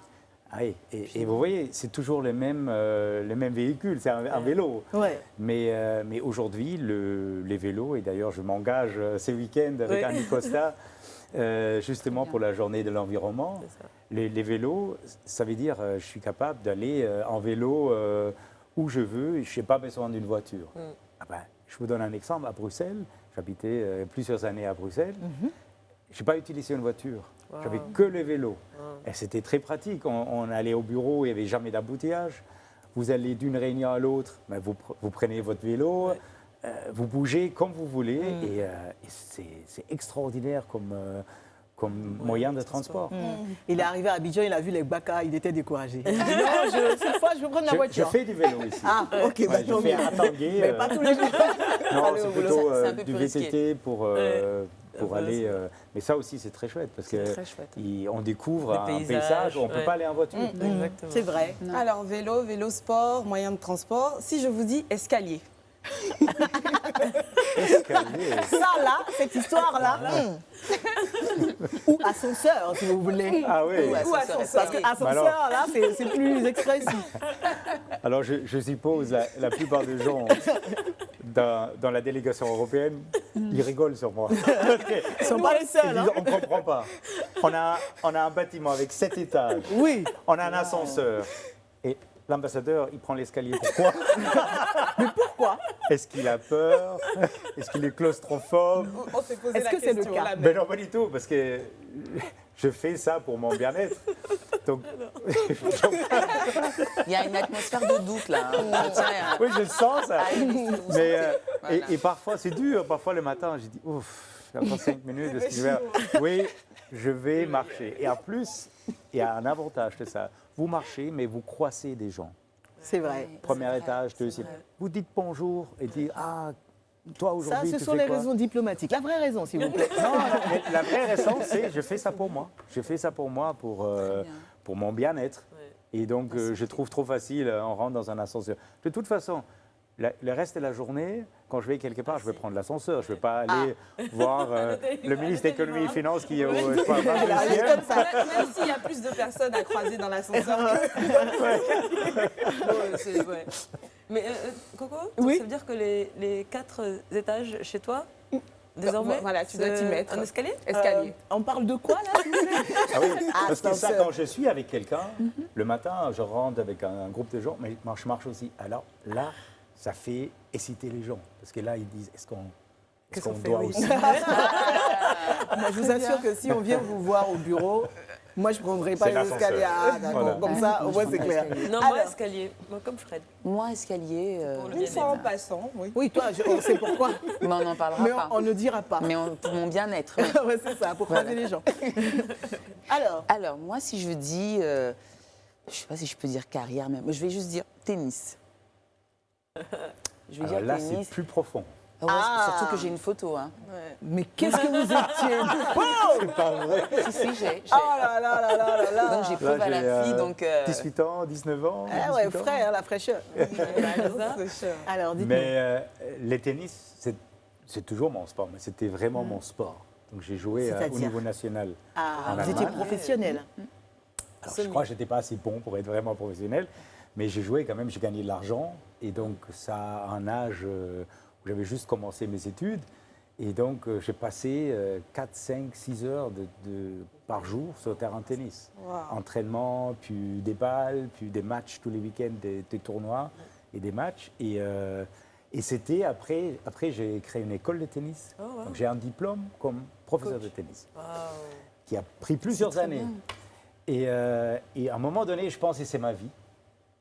Ah oui, et vous voyez, c'est toujours le même véhicule, c'est un vélo. ouais. Mais aujourd'hui, les vélos, et d'ailleurs je m'engage ces week-ends avec Oui. Annie Costa, justement pour la journée de l'environnement. C'est ça. Les vélos, ça veut dire je suis capable d'aller en vélo où je veux et je n'ai pas besoin d'une voiture. Ah ben, je vous donne un exemple, à Bruxelles, j'habitais plusieurs années à Bruxelles, je n'ai pas utilisé une voiture. Wow. J'avais que le vélo. Et c'était très pratique. On allait au bureau, il n'y avait jamais d'embouteillage. Vous allez d'une réunion à l'autre, ben vous prenez votre vélo, vous bougez comme vous voulez. Et c'est extraordinaire comme moyen de transport. Il est arrivé à Abidjan, il a vu les Baka, il était découragé. Il a dit, non, cette fois, je veux prendre la Je voiture. fais du vélo ici. Ah, ok, Ouais, bah, je tant fais mieux. à Tanguay. Mais pas tous les jours. Non, Aller c'est au boulot, plutôt c'est un peu du plus risqué. VTT pour aller. Mais ça aussi, c'est très chouette parce C'est très chouette. qu'on découvre Les un paysages, paysage où on ne peut ouais. pas aller en voiture. Exactement. C'est vrai. Alors, vélo sport, moyen de transport. Si je vous dis escalier. Escalier. Ça, là, cette histoire-là. Ou ascenseur, si vous voulez. Ah oui. Ou ascenseur. Parce que ascenseur, là, c'est plus expressif. Alors, je suppose la plupart des gens dans la délégation européenne, ils rigolent sur moi. Ils ne sont pas les Ils seuls. disent, Hein. on ne comprend pas. On a un bâtiment avec 7 étages. Oui. On a un ascenseur. Et l'ambassadeur, il prend l'escalier. Pourquoi? Pourquoi? Est-ce qu'il a peur? Est-ce qu'il est claustrophobe? On s'est posé Est-ce la que c'est le question. cas? la Ben non, pas du tout, parce que je fais ça pour mon bien-être. Donc, Il y a une atmosphère de doute là. hein. Tiens, oui, je le sens ça. allez, laissez-nous Mais, Voilà. et parfois, c'est dur. Parfois, le matin, je dis, ouf, j'ai encore 5 minutes. Est-ce que je vais... Oui, je vais marcher. Et en plus, il y a un avantage de ça. Vous marchez, mais vous croisez des gens. C'est vrai. Premier étage, deuxième. Vous dites bonjour et dites ah, toi Ça, aujourd'hui, ce tu sont fais les quoi? raisons diplomatiques. La vraie raison, s'il vous plaît. Non, la vraie raison, c'est je fais ça pour moi. Je fais ça pour moi, pour mon bien-être. Et donc, je trouve trop facile, on rentre dans un ascenseur. De toute façon, le reste de la journée, quand je vais quelque part, je vais prendre l'ascenseur. Je ne vais pas aller voir le ministre de l'économie et finances qui est au je sais pas, Comme ça. Même s'il y a plus de personnes à croiser dans l'ascenseur. Ouais. Mais Coco, Oui. ça veut dire que les 4 étages chez toi, désormais, Voilà, tu dois t'y mettre. Un escalier Escalier. On parle de quoi, là, s'il vous plaît? Ah oui, parce que ça, Ascenseur. quand je suis avec quelqu'un, le matin, je rentre avec un groupe de gens, mais je marche aussi. Alors là, ça fait exciter les gens. Parce que là, ils disent, est-ce qu'on doit aussi? Moi, je vous assure que si on vient vous voir au bureau, moi, je ne prendrai pas C'est les l'ascenseur. escaliers. Ah, d'accord. Voilà. Comme ça, au moins, c'est clair. Non, moi, escalier. Moi, comme Fred. Moi, escalier, Pour le Une fois en passant, oui. Oui, toi, on sait pourquoi. mais on n'en parlera Mais pas. on ne dira pas. Mais pour mon bien-être. Ouais, c'est ça, pour croiser les gens. Alors, Alors, moi, si je dis, je ne sais pas si je peux dire carrière même, je vais juste dire tennis. Je vais Alors dire là, c'est tennis. plus profond. Ah ouais, Ah. Surtout que j'ai une photo. Hein. mais qu'est-ce que vous étiez beau! Si, j'ai. Oh là là là là là là! Donc, j'ai preuve à la fille. Donc, 18 ans, 19 ans. Ah ouais, 18 ans. frais, hein, la fraîcheur. Alors, dites-moi. Mais le tennis, c'est toujours mon sport, mais c'était vraiment mon sport. Donc j'ai joué au C'est-à-dire niveau national. Ah, en vous étiez Allemagne. professionnel. Alors, je crois que je n'étais pas assez bon pour être vraiment professionnel, mais j'ai joué quand même, j'ai gagné de l'argent. Et donc, ça a un âge où j'avais juste commencé mes études. Et donc, j'ai passé 4, 5, 6 heures par jour sur le terrain de tennis. Entraînement, puis des balles, puis des matchs tous les week-ends, des tournois et des matchs. Et c'était après j'ai créé une école de tennis. Donc, j'ai un diplôme comme professeur de tennis, qui a pris plusieurs années. Et à un moment donné, je pense que c'est ma vie.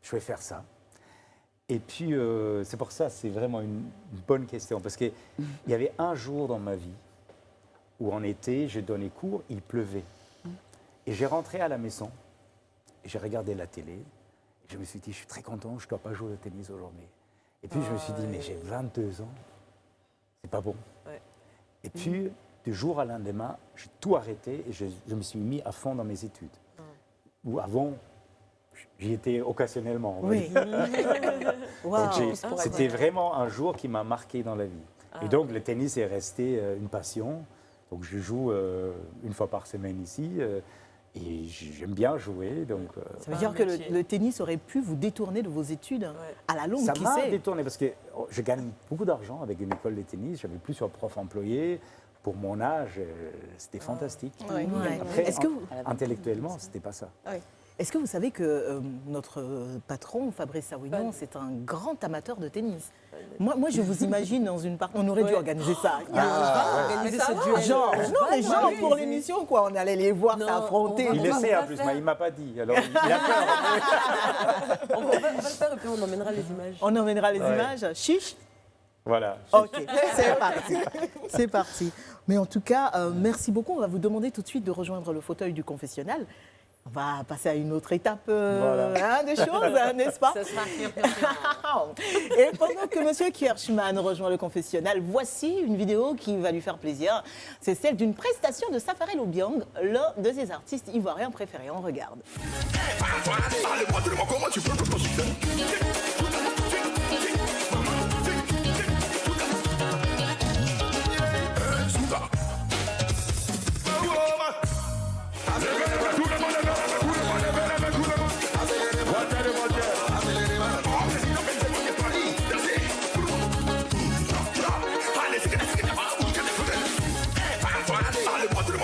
Je vais faire ça. Et puis, c'est pour ça, c'est vraiment une bonne question. Parce qu'il y avait un jour dans ma vie où en été, j'ai donné cours, il pleuvait. Et j'ai rentré à la maison, et j'ai regardé la télé, et je me suis dit, je suis très content, je ne dois pas jouer au tennis aujourd'hui. Et puis, je me suis dit, mais j'ai 22 ans, c'est pas bon. Ouais. Et puis, du jour au lendemain, j'ai tout arrêté et je me suis mis à fond dans mes études. Ou avant, j'y étais occasionnellement. on va Oui. dire. Wow. Donc, c'était vraiment un jour qui m'a marqué dans la vie. Et donc, le tennis est resté une passion. Donc, je joue une fois par semaine ici. Et j'aime bien jouer. Donc, Ça veut dire que le tennis aurait pu vous détourner de vos études à la longue, ça qui m'a sait? détourné parce que je gagne beaucoup d'argent avec une école de tennis. J'avais plusieurs profs employés. Pour mon âge, c'était fantastique. Ouais. Après, Est-ce que vous- intellectuellement, c'était pas ça. Est-ce que vous savez que notre patron, Fabrice Sawignon, c'est un grand amateur de tennis? Moi, je vous imagine dans une partie. On aurait dû organiser ça. Organiser ce duel. Genre, non, mais genre pour l'émission, quoi. On allait les voir Non, s'affronter. on Il va essaie pas en plus, faire. mais il ne m'a pas dit. Alors, il a peur. On va le faire et puis on emmènera les images. On emmènera les images. Chiche. Voilà. Ok, c'est parti. C'est parti. Mais en tout cas, merci beaucoup. On va vous demander tout de suite de rejoindre le fauteuil du confessionnal. On va passer à une autre étape des choses, n'est-ce pas? Ça sera pire. Et pendant que M. Kirschmann rejoint le confessionnal, voici une vidéo qui va lui faire plaisir. C'est celle d'une prestation de Safarel Obiang, l'un de ses artistes ivoiriens préférés. On regarde. Comment tu peux te positionner?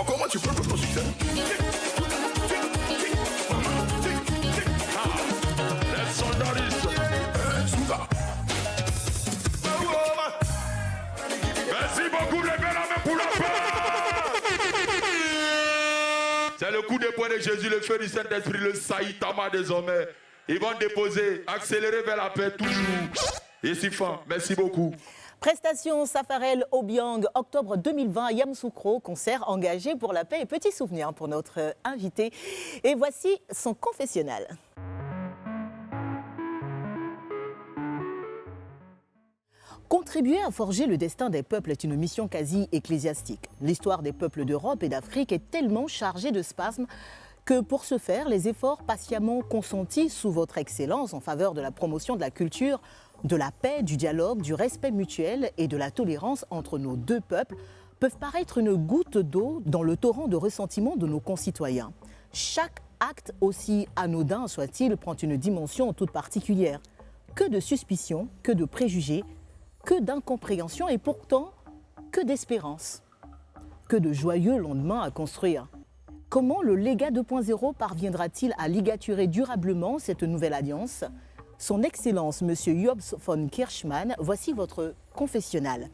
Comment tu peux te positionner? Merci beaucoup, levez la main pour la paix. C'est le coup de poing de Jésus, le feu du Saint-Esprit, le Saïtama désormais. Ils vont déposer, accélérer vers la paix toujours. Et si fin, merci beaucoup. Prestation Safarel Obiang, octobre 2020, Yamoussoukro, concert engagé pour la paix et petit souvenir pour notre invité. Et voici son confessionnal. Contribuer à forger le destin des peuples est une mission quasi ecclésiastique. L'histoire des peuples d'Europe et d'Afrique est tellement chargée de spasmes que pour ce faire, les efforts patiemment consentis sous votre excellence en faveur de la promotion de la culture, de la paix, du dialogue, du respect mutuel et de la tolérance entre nos deux peuples peuvent paraître une goutte d'eau dans le torrent de ressentiment de nos concitoyens. Chaque acte, aussi anodin soit-il, prend une dimension toute particulière. Que de suspicions, que de préjugés, que d'incompréhension et pourtant que d'espérance. Que de joyeux lendemains à construire. Comment le légat 2.0 parviendra-t-il à ligaturer durablement cette nouvelle alliance? Son Excellence, M. Jobs von Kirchmann, voici votre confessionnal.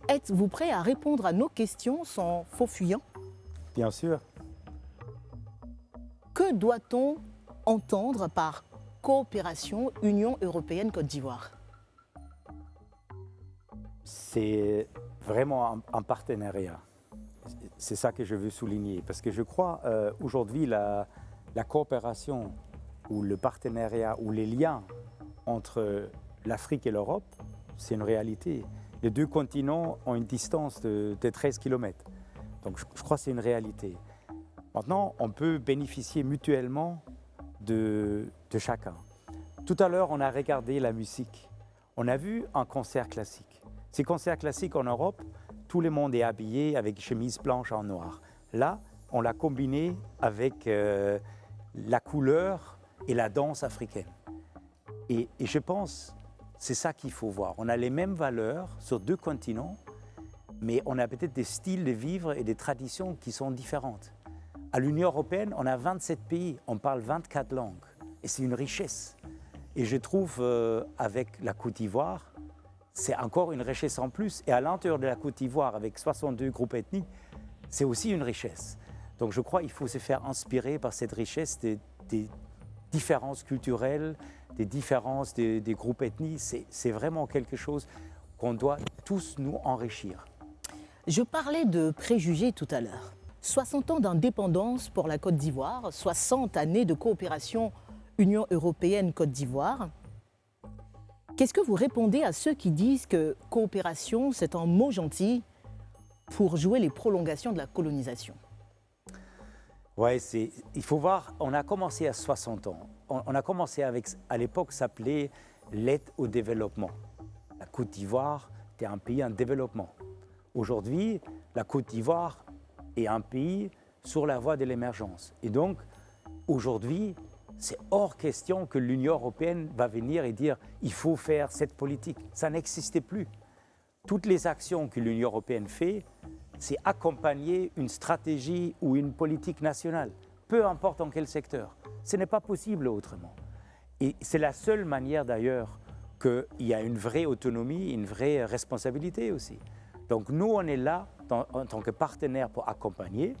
Êtes-vous prêt à répondre à nos questions sans faux fuyant? Bien sûr. Que doit-on entendre par coopération Union européenne-Côte d'Ivoire? C'est vraiment un partenariat. C'est ça que je veux souligner, parce que je crois aujourd'hui la coopération ou le partenariat ou les liens entre l'Afrique et l'Europe, c'est une réalité. Les deux continents ont une distance de 13 km. Donc je crois que c'est une réalité. Maintenant, on peut bénéficier mutuellement de chacun. Tout à l'heure, on a regardé la musique. On a vu un concert classique. Ces concerts classiques en Europe, tout le monde est habillé avec chemise blanche en noir. Là, on l'a combiné avec la couleur et la danse africaine. Et je pense c'est ça qu'il faut voir. On a les mêmes valeurs sur deux continents, mais on a peut-être des styles de vivre et des traditions qui sont différentes. À l'Union européenne, on a 27 pays, on parle 24 langues. Et c'est une richesse. Et je trouve avec la Côte d'Ivoire, c'est encore une richesse en plus. Et à l'intérieur de la Côte d'Ivoire, avec 62 groupes ethniques, c'est aussi une richesse. Donc je crois qu'il faut se faire inspirer par cette richesse des différences culturelles, des différences des groupes ethniques. C'est vraiment quelque chose qu'on doit tous nous enrichir. Je parlais de préjugés tout à l'heure. 60 ans d'indépendance pour la Côte d'Ivoire, 60 années de coopération Union européenne-Côte d'Ivoire. Qu'est-ce que vous répondez à ceux qui disent que coopération, c'est un mot gentil pour jouer les prolongations de la colonisation? Oui, il faut voir, on a commencé à 60 ans. On a commencé avec, à l'époque, ça s'appelait l'aide au développement. La Côte d'Ivoire était un pays en développement. Aujourd'hui, la Côte d'Ivoire est un pays sur la voie de l'émergence. Et donc, aujourd'hui, c'est hors question que l'Union européenne va venir et dire il faut faire cette politique. Ça n'existait plus. Toutes les actions que l'Union européenne fait, c'est accompagner une stratégie ou une politique nationale, peu importe dans quel secteur. Ce n'est pas possible autrement. Et c'est la seule manière d'ailleurs qu'il y a une vraie autonomie, une vraie responsabilité aussi. Donc nous, on est là en tant que partenaire pour accompagner,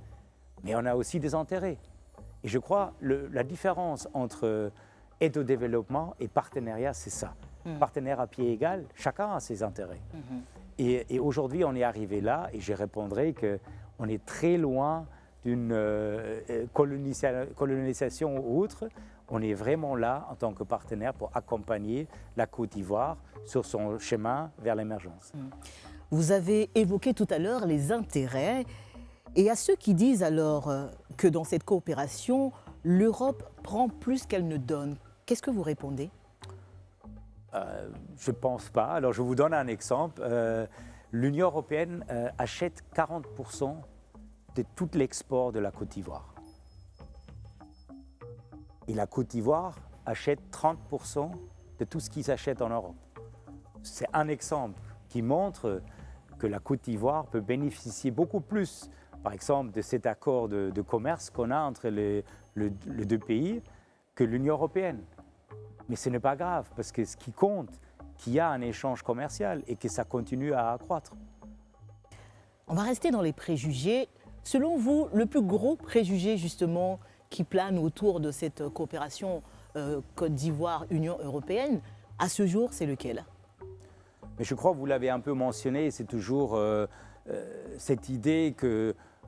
mais on a aussi des intérêts. Et je crois la différence entre aide au développement et partenariat, c'est ça. Partenaire à pied égal, chacun a ses intérêts. Et aujourd'hui, on est arrivé là, et je répondrai qu'on est très loin d'une colonisation ou autre. On est vraiment là en tant que partenaire pour accompagner la Côte d'Ivoire sur son chemin vers l'émergence. Vous avez évoqué tout à l'heure les intérêts. Et à ceux qui disent alors que dans cette coopération, l'Europe prend plus qu'elle ne donne, qu'est-ce que vous répondez? Je ne pense pas. Alors je vous donne un exemple. L'Union européenne achète 40% de tout l'export de la Côte d'Ivoire. Et la Côte d'Ivoire achète 30% de tout ce qui s'achète en Europe. C'est un exemple qui montre que la Côte d'Ivoire peut bénéficier beaucoup plus, par exemple, de cet accord de commerce qu'on a entre les deux pays que l'Union européenne. Mais ce n'est pas grave, parce que ce qui compte, qu'il y a un échange commercial et que ça continue à accroître. On va rester dans les préjugés. Selon vous, le plus gros préjugé justement qui plane autour de cette coopération Côte d'Ivoire-Union européenne, à ce jour, c'est lequel? Mais je crois que vous l'avez un peu mentionné, c'est toujours cette idée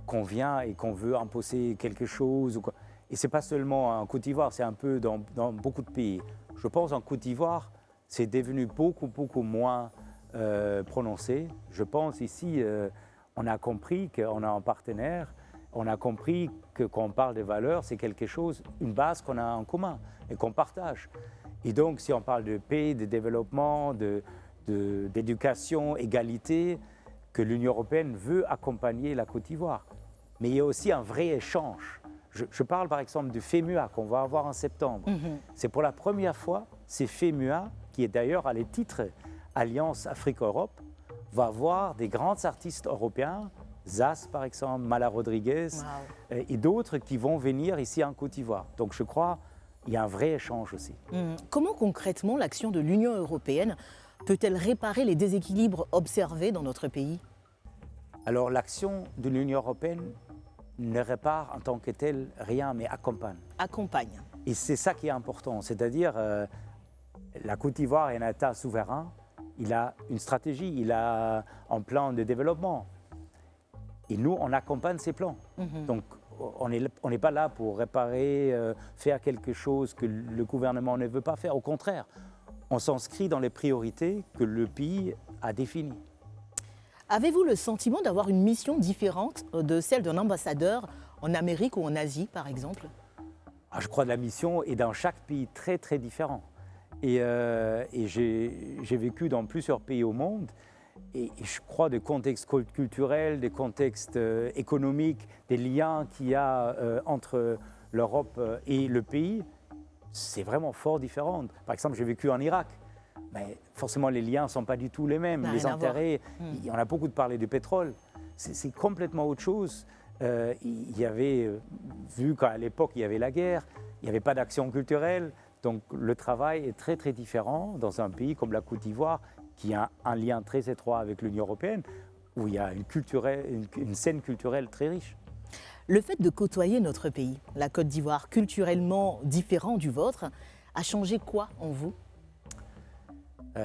qu'on vient et qu'on veut imposer quelque chose. Et ce n'est pas seulement en Côte d'Ivoire, c'est un peu dans beaucoup de pays. Je pense en Côte d'Ivoire, c'est devenu beaucoup moins prononcer. Je pense ici, on a compris qu'on a un partenaire, on a compris que quand on parle de valeurs, c'est quelque chose, une base qu'on a en commun et qu'on partage. Et donc, si on parle de paix, de développement, d'éducation, égalité, que l'Union européenne veut accompagner la Côte d'Ivoire. Mais il y a aussi un vrai échange. Je parle par exemple du FEMUA qu'on va avoir en septembre. C'est pour la première fois, c'est FEMUA, qui est d'ailleurs à les titres Alliance Afrique-Europe, va avoir des grands artistes européens, Zas par exemple, Mala Rodriguez, et d'autres qui vont venir ici en Côte d'Ivoire. Donc je crois qu'il y a un vrai échange aussi. Comment concrètement l'action de l'Union européenne peut-elle réparer les déséquilibres observés dans notre pays? Alors l'action de l'Union européenne ne répare en tant que telle rien, mais accompagne. Accompagne. Et c'est ça qui est important, c'est-à-dire la Côte d'Ivoire est un État souverain, il a une stratégie, il a un plan de développement. Et nous, on accompagne ces plans. Donc on n'est pas là pour réparer, faire quelque chose que le gouvernement ne veut pas faire. Au contraire, on s'inscrit dans les priorités que le pays a définies. Avez-vous le sentiment d'avoir une mission différente de celle d'un ambassadeur en Amérique ou en Asie, par exemple? Je crois que la mission est dans chaque pays très, très différent. Et j'ai vécu dans plusieurs pays au monde. Et je crois des contextes culturels, des contextes économiques, des liens qu'il y a entre l'Europe et le pays, c'est vraiment fort différent. Par exemple, j'ai vécu en Irak. Mais forcément, les liens ne sont pas du tout les mêmes. Les intérêts, on a beaucoup parlé du pétrole. C'est complètement autre chose. Il y avait, vu qu'à l'époque, il y avait la guerre, il n'y avait pas d'action culturelle. Donc le travail est très, très différent dans un pays comme la Côte d'Ivoire, qui a un lien très étroit avec l'Union européenne, où il y a une scène culturelle très riche. Le fait de côtoyer notre pays, la Côte d'Ivoire, culturellement différent du vôtre, a changé quoi en vous?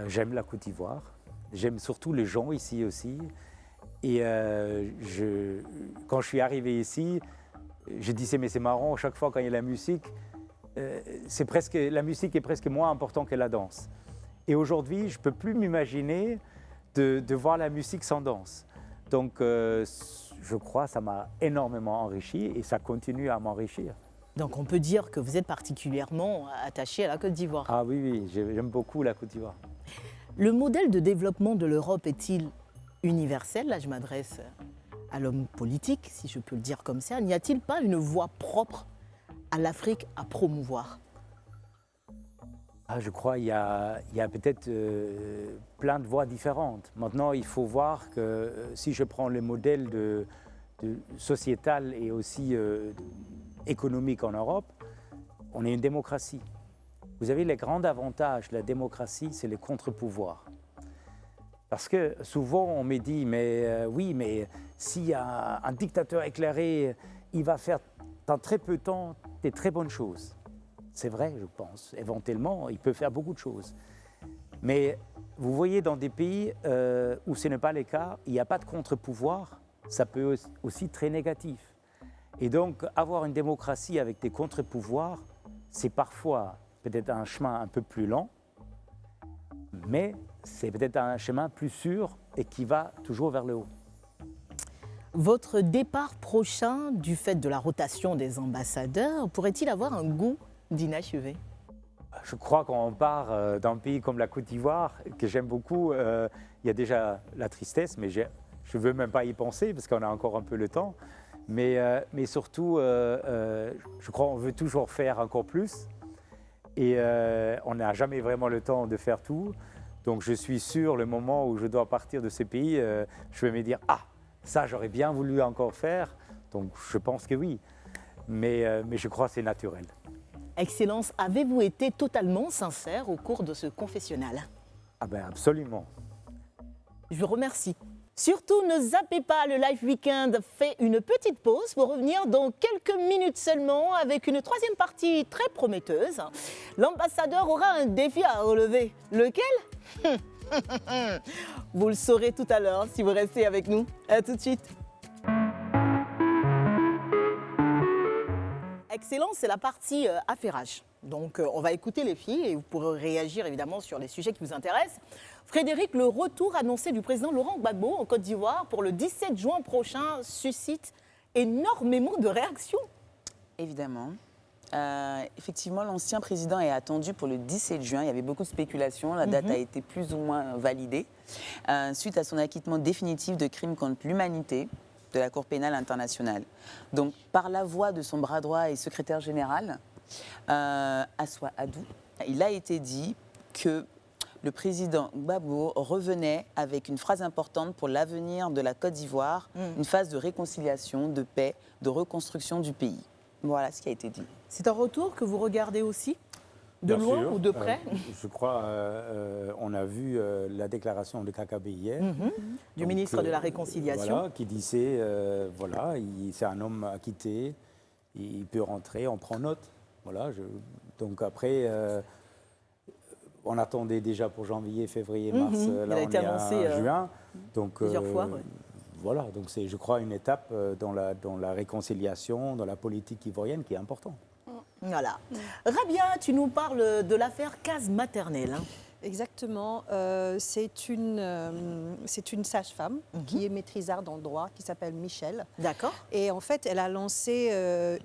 J'aime la Côte d'Ivoire, j'aime surtout les gens ici aussi. Et quand je suis arrivé ici, je disais mais c'est marrant, chaque fois quand il y a la musique, la musique est presque moins importante que la danse. Et aujourd'hui, je ne peux plus m'imaginer de voir la musique sans danse. Donc je crois que ça m'a énormément enrichi et ça continue à m'enrichir. Donc on peut dire que vous êtes particulièrement attaché à la Côte d'Ivoire. Ah oui, j'aime beaucoup la Côte d'Ivoire. Le modèle de développement de l'Europe est-il universel? Là, je m'adresse à l'homme politique, si je peux le dire comme ça. N'y a-t-il pas une voie propre à l'Afrique à promouvoir? Je crois qu'il y a peut-être plein de voies différentes. Maintenant, il faut voir que si je prends le modèle de sociétal et aussi économique en Europe, on est une démocratie. Vous avez les grands avantages de la démocratie, c'est les contre-pouvoirs. Parce que souvent on me dit, mais oui, mais s'il y a un dictateur éclairé, il va faire dans très peu de temps des très bonnes choses. C'est vrai, je pense. Éventuellement, il peut faire beaucoup de choses. Mais vous voyez, dans des pays où ce n'est pas le cas, il n'y a pas de contre-pouvoir, ça peut aussi être très négatif. Et donc, avoir une démocratie avec des contre-pouvoirs, c'est parfois peut-être un chemin un peu plus lent, mais c'est peut-être un chemin plus sûr et qui va toujours vers le haut. Votre départ prochain, du fait de la rotation des ambassadeurs, pourrait-il avoir un goût d'inachevé? Je crois qu'on part d'un pays comme la Côte d'Ivoire, que j'aime beaucoup, il y a déjà la tristesse, mais je ne veux même pas y penser parce qu'on a encore un peu le temps. Mais surtout, je crois qu'on veut toujours faire encore plus. Et on n'a jamais vraiment le temps de faire tout. Donc je suis sûr, le moment où je dois partir de ce pays, je vais me dire « Ah, ça j'aurais bien voulu encore faire ». Donc je pense que oui. Mais je crois que c'est naturel. Excellence, avez-vous été totalement sincère au cours de ce confessionnal? Ah ben absolument. Je vous remercie. Surtout, ne zappez pas, le Live Weekend fait une petite pause pour revenir dans quelques minutes seulement avec une troisième partie très prometteuse. L'ambassadeur aura un défi à relever. Lequel? Vous le saurez tout à l'heure si vous restez avec nous. À tout de suite. Excellence, c'est la partie affairage. Donc, on va écouter les filles et vous pourrez réagir évidemment sur les sujets qui vous intéressent. Frédéric, le retour annoncé du président Laurent Gbagbo en Côte d'Ivoire pour le 17 juin prochain suscite énormément de réactions. Évidemment. Effectivement, l'ancien président est attendu pour le 17 juin. Il y avait beaucoup de spéculations. La date a été plus ou moins validée suite à son acquittement définitif de crimes contre l'humanité de la Cour pénale internationale. Donc, par la voix de son bras droit et secrétaire général, Assoua Adou, il a été dit que le président Gbagbo revenait avec une phrase importante pour l'avenir de la Côte d'Ivoire, une phase de réconciliation, de paix, de reconstruction du pays. Voilà ce qui a été dit. C'est un retour que vous regardez aussi de Bien loin sûr. ou de près Je crois, on a vu la déclaration de Kakabe hier. du Donc, ministre de la Réconciliation. Voilà, qui disait, voilà, c'est un homme acquitté, il peut rentrer, on prend note. Voilà, donc après, on attendait déjà pour janvier, février, mars, Il là a on été est annoncé, en juin. Donc, plusieurs fois, ouais. Voilà, donc c'est, je crois, une étape dans la réconciliation, dans la politique ivoirienne qui est importante. Voilà. Rabia, tu nous parles de l'affaire case maternelle. Hein. Exactement. C'est une sage-femme qui est maîtrisarde en droit, qui s'appelle Michel. D'accord. Et en fait, elle a lancé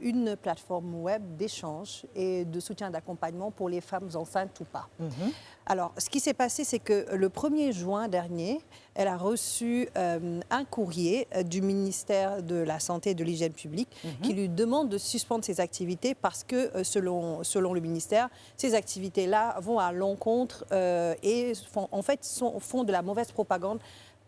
une plateforme web d'échange et de soutien d'accompagnement pour les femmes enceintes ou pas. Alors, ce qui s'est passé, c'est que le 1er juin dernier, elle a reçu un courrier du ministère de la Santé et de l'Hygiène publique qui lui demande de suspendre ses activités parce que, selon le ministère, ces activités-là vont à l'encontre et font de la mauvaise propagande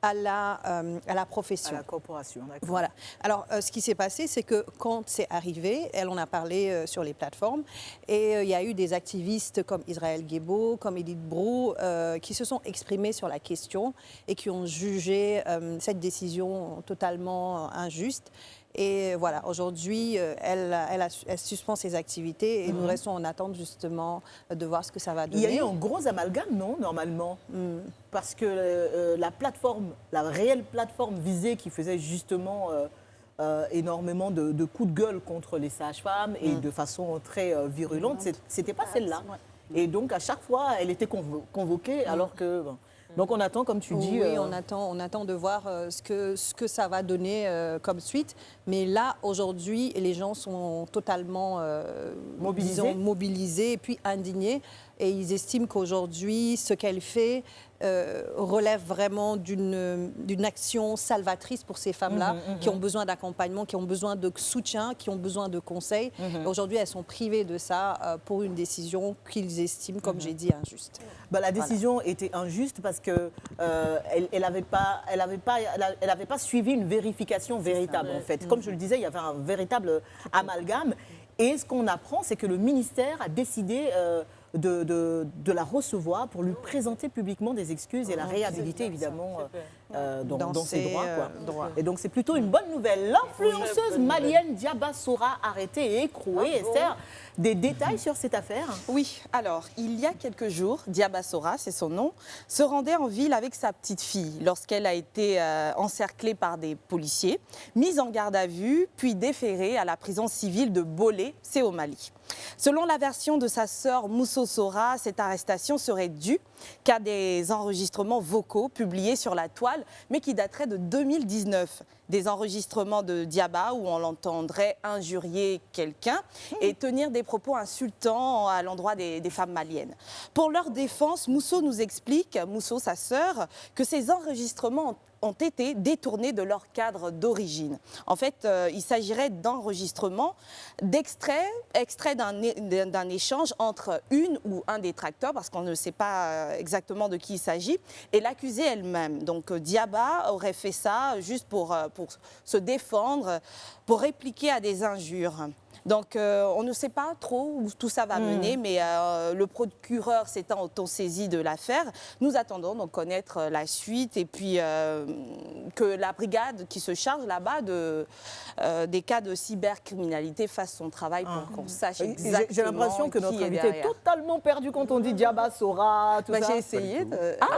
à la profession. À la corporation, d'accord. Voilà. Alors, ce qui s'est passé, c'est que quand c'est arrivé, elle en a parlé sur les plateformes, et il y a eu des activistes comme Israël Guébo, comme Edith Brou, qui se sont exprimés sur la question et qui ont jugé cette décision totalement injuste. Et voilà, aujourd'hui, elle suspend ses activités et nous restons en attente justement de voir ce que ça va donner. Il y a eu un gros amalgame, non, normalement parce que la réelle plateforme visée qui faisait justement énormément de coups de gueule contre les sages-femmes et de façon très virulente, c'était pas celle-là. Et donc, à chaque fois, elle était convoquée alors que... Bon. Donc on attend, comme tu dis... Oui, on attend de voir ce que ça va donner comme suite. Mais là, aujourd'hui, les gens sont totalement mobilisés et puis indignés. Et ils estiment qu'aujourd'hui, ce qu'elle fait relève vraiment d'une action salvatrice pour ces femmes-là qui ont besoin d'accompagnement, qui ont besoin de soutien, qui ont besoin de conseils. Aujourd'hui, elles sont privées de ça pour une décision qu'ils estiment, comme j'ai dit, injuste. La décision était injuste parce que elle n'avait pas suivi une vérification véritable, en fait. Comme je le disais, il y avait un véritable amalgame. Et ce qu'on apprend, c'est que le ministère a décidé de la recevoir pour lui présenter publiquement des excuses et la réhabiliter, évidemment, dans ses droits. Et donc, c'est plutôt une bonne nouvelle. L'influenceuse malienne Diaba Sora arrêtée et écrouée. Esther, des détails sur cette affaire? Oui, alors, il y a quelques jours, Diaba Sora, c'est son nom, se rendait en ville avec sa petite fille lorsqu'elle a été encerclée par des policiers, mise en garde à vue, puis déférée à la prison civile de Bolé, c'est au Mali. Selon la version de sa sœur Mousso Sora, cette arrestation serait due qu'à des enregistrements vocaux publiés sur la toile, mais qui dateraient de 2019. Des enregistrements de Diaba où on l'entendrait injurier quelqu'un et tenir des propos insultants à l'endroit des femmes maliennes. Pour leur défense, Mousso nous explique, Mousso, sa sœur, que ces enregistrements ont été détournés de leur cadre d'origine. En fait, il s'agirait d'enregistrements, extraits d'un échange entre une ou un détracteur, parce qu'on ne sait pas exactement de qui il s'agit, et l'accusée elle-même. Donc Diaba aurait fait ça juste pour se défendre, pour répliquer à des injures. Donc, on ne sait pas trop où tout ça va mener, mais le procureur s'étant auto-saisi de l'affaire, nous attendons donc connaître la suite et puis que la brigade qui se charge là-bas des cas de cybercriminalité fasse son travail pour qu'on sache exactement. J'ai l'impression que notre qui est invité est derrière. totalement perdu quand on dit Diaba Sora, tout ça. J'ai essayé.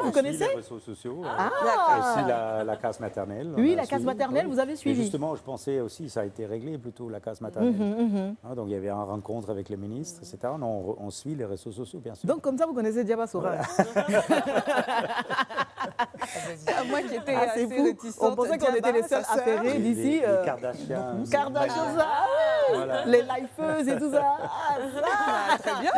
Vous connaissez Les réseaux sociaux, Ah. aussi la case maternelle. Oui, on a la case suivi, maternelle, vous avez suivi. Et justement, je pensais aussi, ça a été réglé plutôt, la case maternelle. Hein, donc il y avait une rencontre avec le ministre, etc. On suit les réseaux sociaux, bien sûr. Donc comme ça, vous connaissez Diaba Sora. Moi qui étais Ah, c'est assez fou. réticente. On pensait qu'on était les seuls sa sœur. affairés d'ici. Les Kardashians. Kardashians, Voilà. les lifeuses et tout ça. Ah, ça. Très bien.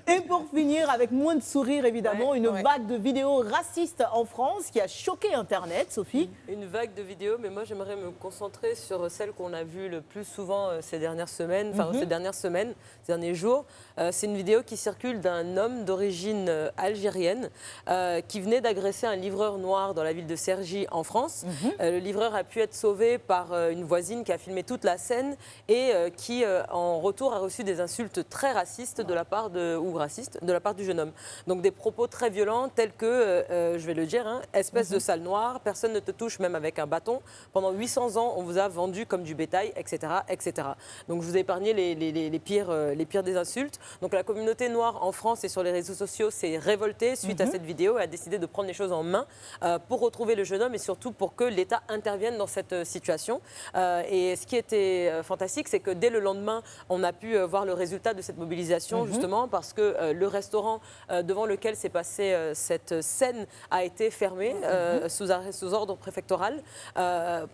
Et pour finir, avec moins de sourire évidemment, une vague de vidéos racistes en France qui a choqué Internet, Sophie. Une vague de vidéos, mais moi j'aimerais me concentrer sur celle qu'on a vue le plus souvent ces dernières semaines, ces derniers jours. C'est une vidéo qui circule d'un homme d'origine algérienne qui venait d'agresser un livreur noir dans la ville de Cergy en France. Le livreur a pu être sauvé par une voisine qui a filmé toute la scène et qui en retour a reçu des insultes très racistes de la part du jeune homme. Donc des propos très violents tels que, je vais le dire, hein, espèce de sale noire, personne ne te touche même avec un bâton. Pendant 800 ans, on vous a vendu comme du bétail, etc. etc. Donc je vous ai épargné les pires des insultes. Donc la communauté noire en France et sur les réseaux sociaux s'est révoltée suite à cette vidéo et a décidé de prendre les choses en main pour retrouver le jeune homme et surtout pour que l'État intervienne dans cette situation. Et ce qui était fantastique, c'est que dès le lendemain, on a pu voir le résultat de cette mobilisation, justement, parce que le restaurant devant lequel s'est passée cette scène a été fermé sous ordre préfectoral.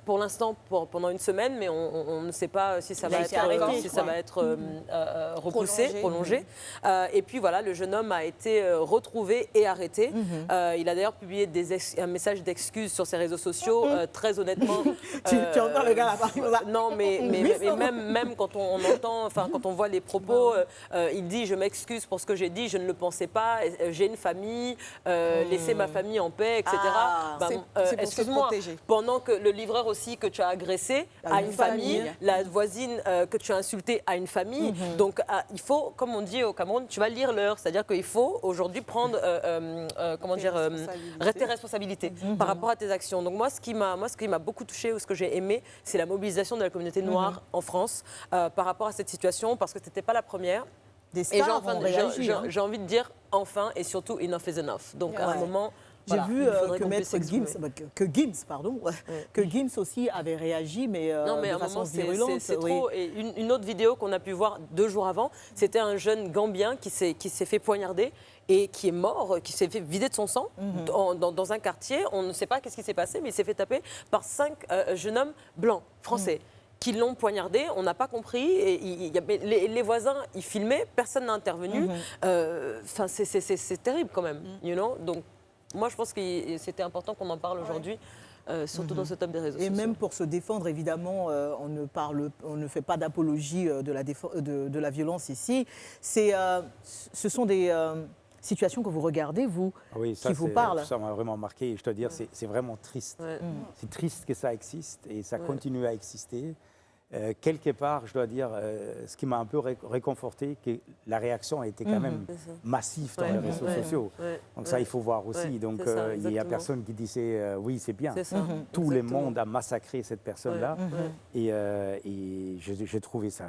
Pour l'instant, pendant une semaine, mais on ne sait pas si ça va être repoussé, prolongé. Et puis voilà, le jeune homme a été retrouvé et arrêté. Il a d'ailleurs publié un message d'excuse sur ses réseaux sociaux, très honnêtement. Tu entends le gars là-bas? Non, mais même quand on entend, quand on voit les propos, il dit je m'excuse pour ce que j'ai dit, je ne le pensais pas, j'ai une famille, laissez ma famille en paix, etc. Excuse-moi, pendant que le livreur aussi que tu as agressé a une famille, la voisine que tu as insultée a une famille. Donc il faut, comme on dit au Cameroun, tu vas lire l'heure, c'est-à-dire qu'il faut aujourd'hui prendre, tes responsabilités par rapport à tes actions. Donc moi, ce qui m'a beaucoup touchée ou ce que j'ai aimé, c'est la mobilisation de la communauté noire en France par rapport à cette situation, parce que ce n'était pas la première. Des stars ont réagi. J'ai envie de dire enfin et surtout enough is enough. Donc à un moment. J'ai vu que Maître Gims, que Gims aussi avait réagi, mais de façon virulente. C'est trop. Et une autre vidéo qu'on a pu voir 2 jours avant, c'était un jeune Gambien qui s'est fait poignarder et qui est mort, qui s'est fait vider de son sang dans un quartier. On ne sait pas qu'est-ce qui s'est passé, mais il s'est fait taper par 5 jeunes hommes blancs, français. Qui l'ont poignardé, on n'a pas compris. Et les voisins, ils filmaient, personne n'a intervenu. C'est terrible quand même, you know. Donc, moi, je pense que c'était important qu'on en parle aujourd'hui, surtout dans ce top des réseaux sociaux. Et même pour se défendre, évidemment, on ne fait pas d'apologie de la violence ici. Ce sont des situations que vous regardez, vous, qui vous parlent. Ça m'a vraiment marqué. Je dois dire, c'est vraiment triste. C'est triste que ça existe et ça continue à exister. Quelque part, je dois dire, ce qui m'a un peu réconforté, que la réaction a été quand même massive dans les réseaux sociaux. Donc ça, il faut voir aussi. Donc il n'y a personne qui disait oui, c'est bien. Tout le monde a massacré cette personne-là. Et j'ai trouvé ça,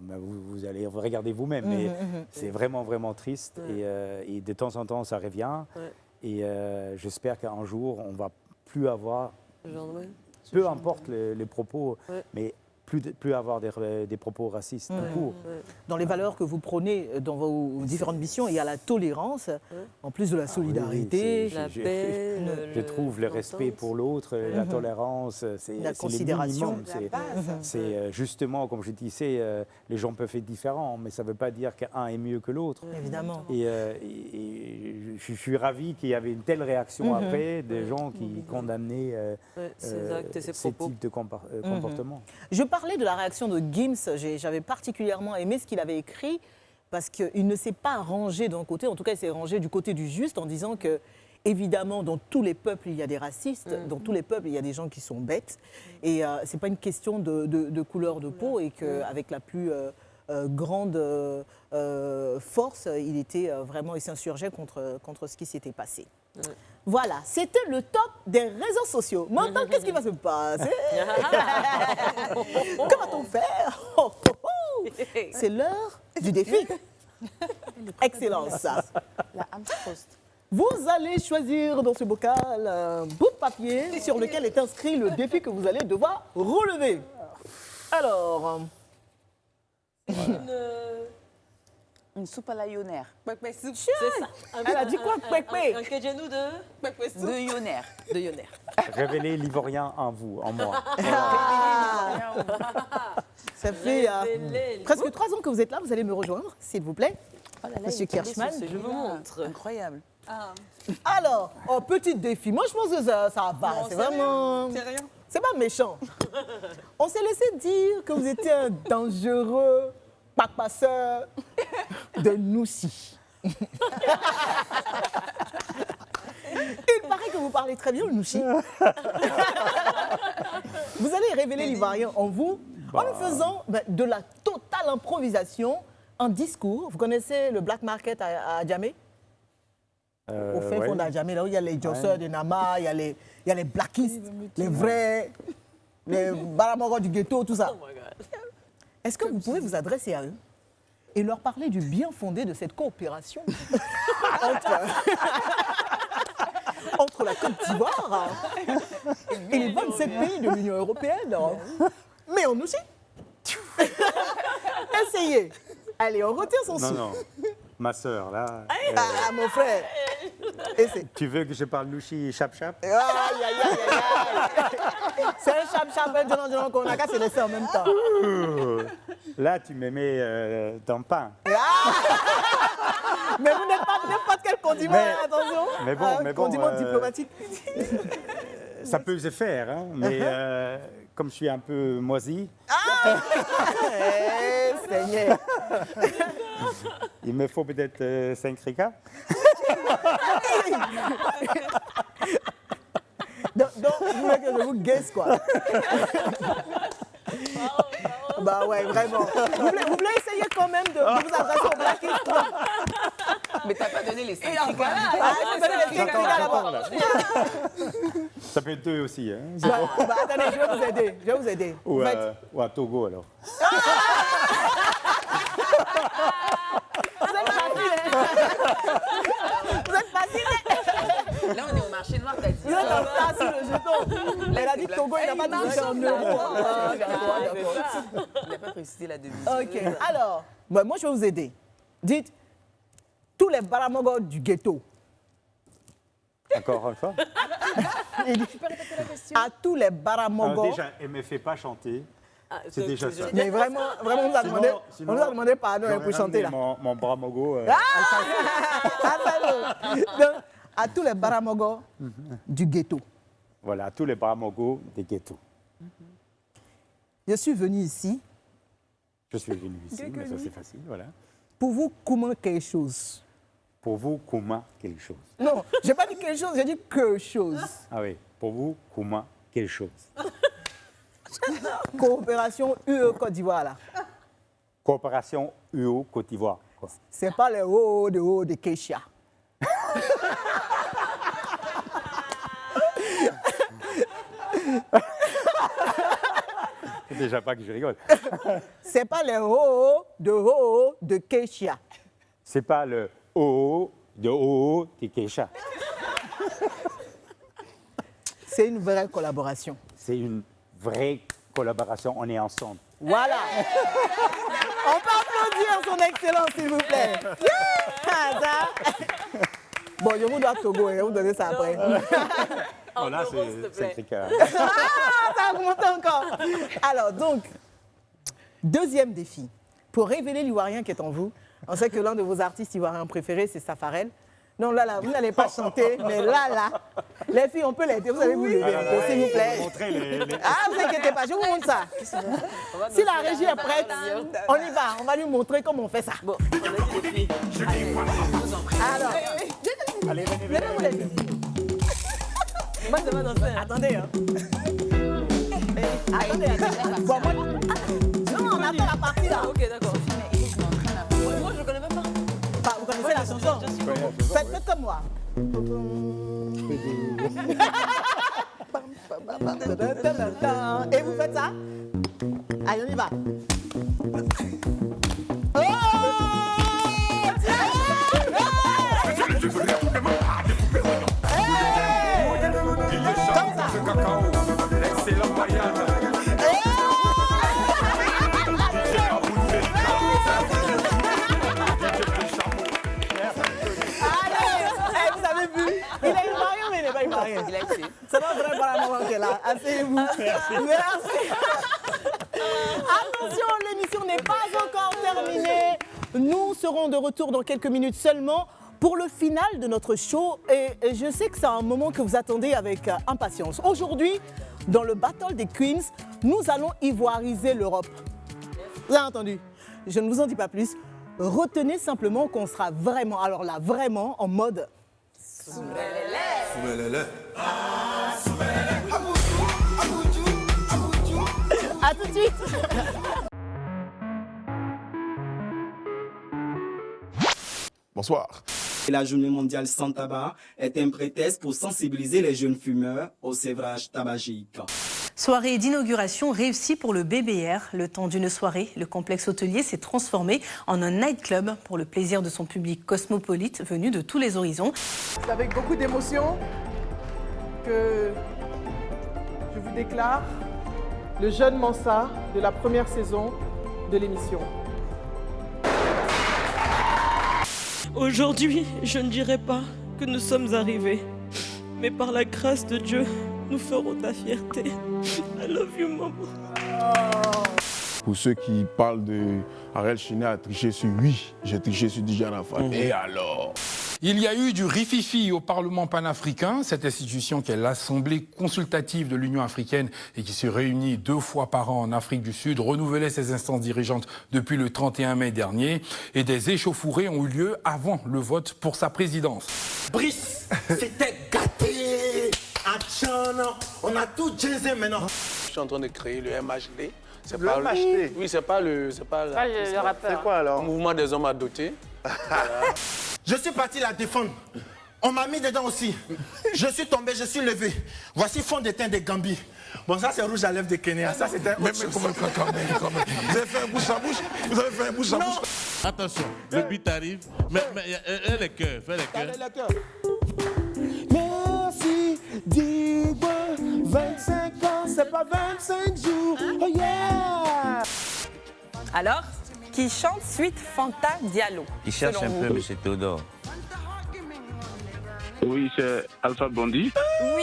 vous allez regarder vous-même, mais c'est vraiment, vraiment triste. Et de temps en temps, ça revient. Et j'espère qu'un jour, on ne va plus avoir, peu importe les propos, mais plus avoir des propos racistes. Dans les valeurs que vous prônez dans vos différentes missions, il y a la tolérance, en plus de la solidarité, la paix. Je trouve le respect pour l'autre, la tolérance, c'est la considération. C'est justement, comme je disais, les gens peuvent être différents, mais ça ne veut pas dire qu'un est mieux que l'autre. Évidemment. Et je suis ravi qu'il y avait une telle réaction après, des gens qui condamnaient ce type de comportement. Je parlais de la réaction de Gims, j'avais particulièrement aimé ce qu'il avait écrit parce qu'il ne s'est pas rangé d'un côté, en tout cas il s'est rangé du côté du juste en disant que évidemment dans tous les peuples il y a des racistes, dans tous les peuples il y a des gens qui sont bêtes et c'est pas une question de couleur de peau et qu'avec la plus grande force il s'insurgeait contre ce qui s'était passé. Voilà, c'était le top des réseaux sociaux. Maintenant, qu'est-ce qui va se passer? Que va-t-on faire? C'est l'heure du défi. Excellence. La Amstrost. Vous allez choisir dans ce bocal un bout de papier sur lequel est inscrit le défi que vous allez devoir relever. Alors, Une soupe à la yonnaire. C'est ça. Elle a dit quoi, Kwekwe? Un kejenou de De yonnaire. Yonner. Révélez l'Ivoirien en vous, en moi. Ça fait Révélez. presque 3 ans que vous êtes là. Vous allez me rejoindre, s'il vous plaît. Oh là là, Monsieur il est tombé Kirschmann, sur je vous montre. Incroyable. Alors, petit défi. Moi, je pense que ça va. C'est vraiment... C'est rien. C'est pas méchant. On s'est laissé dire que vous étiez un dangereux passeur de Noussi. Il paraît que vous parlez très bien le Noussi. Vous allez révéler l'Ivoirien en vous en le faisant de la totale improvisation en discours. Vous connaissez le Black Market à Djamé? Au fin fond d'Adjamé, là où il y a les Josseurs de Nama, il y a les Blackistes, les vrais, les Baramogo du ghetto, tout ça. Oh my God. Est-ce que vous pouvez vous adresser à eux et leur parler du bien fondé de cette coopération entre la Côte d'Ivoire et les 27 pays de l'Union européenne? Mais on aussi. Essayez. Allez, on retire son souffle. Non, ma sœur, là. Ah, mon frère. Essaye. Tu veux que je parle louchi chap-chap? Aïe, aïe, aïe, aïe, aïe. C'est un chap-chap, un djolon qu'on a qu'à se laisser en même temps. Là, tu me mets dans le pain. Mais vous n'êtes pas n'importe quel condiment, attention. Mais bon, Condiment diplomatique. Ça peut se faire, hein, mais comme je suis un peu moisi, Seigneur. il me faut peut-être 5 ricas. Donc, vous voulez que je vous guesse, quoi. Bah ouais, vraiment. Vous voulez essayer quand même de vous adresser au Blackistes? Mais t'as pas donné les 5 Ah, il faut donner les 5 ricas J'attends, là-bas. Ça peut être 2 aussi. Hein. Bah, attendez, je vais vous aider. Ou, Vous faites- ou à Togo, alors. Vous êtes facile, hein. Vous êtes facile, hein. Là, on est au marché noir, t'as dit. Vous êtes en place sur le jeton. Elle a dit que Togo, il n'a pas dit que c'est en euros. Ah, d'accord. Il n'a pas précisé la devise. Ok, alors, moi je vais vous aider. Dites, tous les baramogos du ghetto, Encore une fois. à tous les Alors, baramogos, déjà, elle ne me fait pas chanter. C'est déjà ça. mais vraiment, on nous a demandé, Sinon, on nous a demandé pardon j'aurais pour chanter ramené là. mon bras mogo. Donc, à tous les baramogos du ghetto, Voilà, tous les bras mogos des ghettos. je suis venu ici Je suis venu ici, mais ça c'est facile, voilà. pour vous commander quelque chose. Pour vous, Kouma, quelque chose. Non, je n'ai pas dit quelque chose, j'ai dit que chose. Ah oui, pour vous, Kouma, quelque chose. Coopération UE Côte d'Ivoire là. Coopération UO Côte d'Ivoire. quoi. C'est pas les hauts de Keisha. C'est déjà pas que je rigole. C'est pas les hauts de Keisha. C'est pas le OO de OO de Keisha. C'est une vraie collaboration. C'est une vraie collaboration, on est ensemble. Voilà. On peut applaudir son excellence, s'il vous plaît. Yeah, ça. Bon, je vous dois Togo et je vais vous donner ça après. Voilà, euros, s'il te c'est plaît. écrit. Ah, ça a augmenté encore. Alors, donc, deuxième défi. Pour révéler l'Ivoirien qui est en vous, on sait que l'un de vos artistes ivoiriens préférés, c'est Safarel. Non, là, vous n'allez pas chanter, mais là, les filles, on peut l'aider. Vous allez vous l'aider, un peu, s'il vous plaît. Montrer les... Ah, vous inquiétez pas, je vous montre ça. Si la régie est prête, on y va. On va lui montrer comment on fait ça. Bon, on a dit les filles. Alors, Allez, venez, levez-vous venez. les filles. Moi, ça va danser. Attendez, hein. Attendez. Bon, moi... Non, on attend la partie là. Ok, d'accord. Moi, je connais même pas. Bah, vous connaissez la chanson? Faites comme moi. Et vous faites ça? Allez, on y va. Oh! Comme ça. Excellent voyage. Merci. C'est pas vrai, voilà, maman qui est là. Asseyez-vous. Merci. Attention, l'émission n'est pas encore terminée. Nous serons de retour dans quelques minutes seulement pour le final de notre show. Et je sais que c'est un moment que vous attendez avec impatience. Aujourd'hui, dans le Battle des Queens, nous allons ivoiriser l'Europe. Vous avez entendu? Je ne vous en dis pas plus. Retenez simplement qu'on sera vraiment, alors là, vraiment en mode... À tout de suite. Bonsoir. La journée mondiale sans tabac est un prétexte pour sensibiliser les jeunes fumeurs au sévrage tabagique. Soirée d'inauguration réussie pour le BBR. Le temps d'une soirée, le complexe hôtelier s'est transformé en un nightclub pour le plaisir de son public cosmopolite venu de tous les horizons. C'est avec beaucoup d'émotion que je vous déclare le jeune Mansa de la première saison de l'émission. Aujourd'hui, je ne dirai pas que nous sommes arrivés, mais par la grâce de Dieu, nous ferons ta fierté. I love you, maman. Pour ceux qui parlent de Ariel Chinet a triché sur oui, j'ai triché sur DJ Arafat. Et alors? Il y a eu du rififi au Parlement panafricain, cette institution qui est l'Assemblée consultative de l'Union africaine et qui se réunit 2 fois par an en Afrique du Sud, renouvelait ses instances dirigeantes depuis le 31 mai dernier. Et des échauffourées ont eu lieu avant le vote pour sa présidence. Brice, c'était gâté. On a tout jazzé maintenant. Je suis en train de créer le MHD. C'est Le MHD? Oui, c'est pas le rappeur. C'est quoi alors? Mouvement des hommes adoptés. Voilà. Je suis parti la défendre. On m'a mis dedans aussi. Je suis tombé, je suis levé. Voici fond de teint de Gambie. Bon, ça c'est rouge à lèvres de Kenya. Ça c'était autre chose. Quand même. Vous avez fait un bouche à bouche? Vous avez fait un bouche à bouche? Attention, le beat arrive. Mais les cœurs, fais les cœurs. Merci, dis-moi, 25 ans, c'est pas 25 jours. Oh yeah! Alors, qui chante suite Fanta Diallo? Il cherche un peu, M. Théodore. Oui, c'est Alpha Bondi. Oui,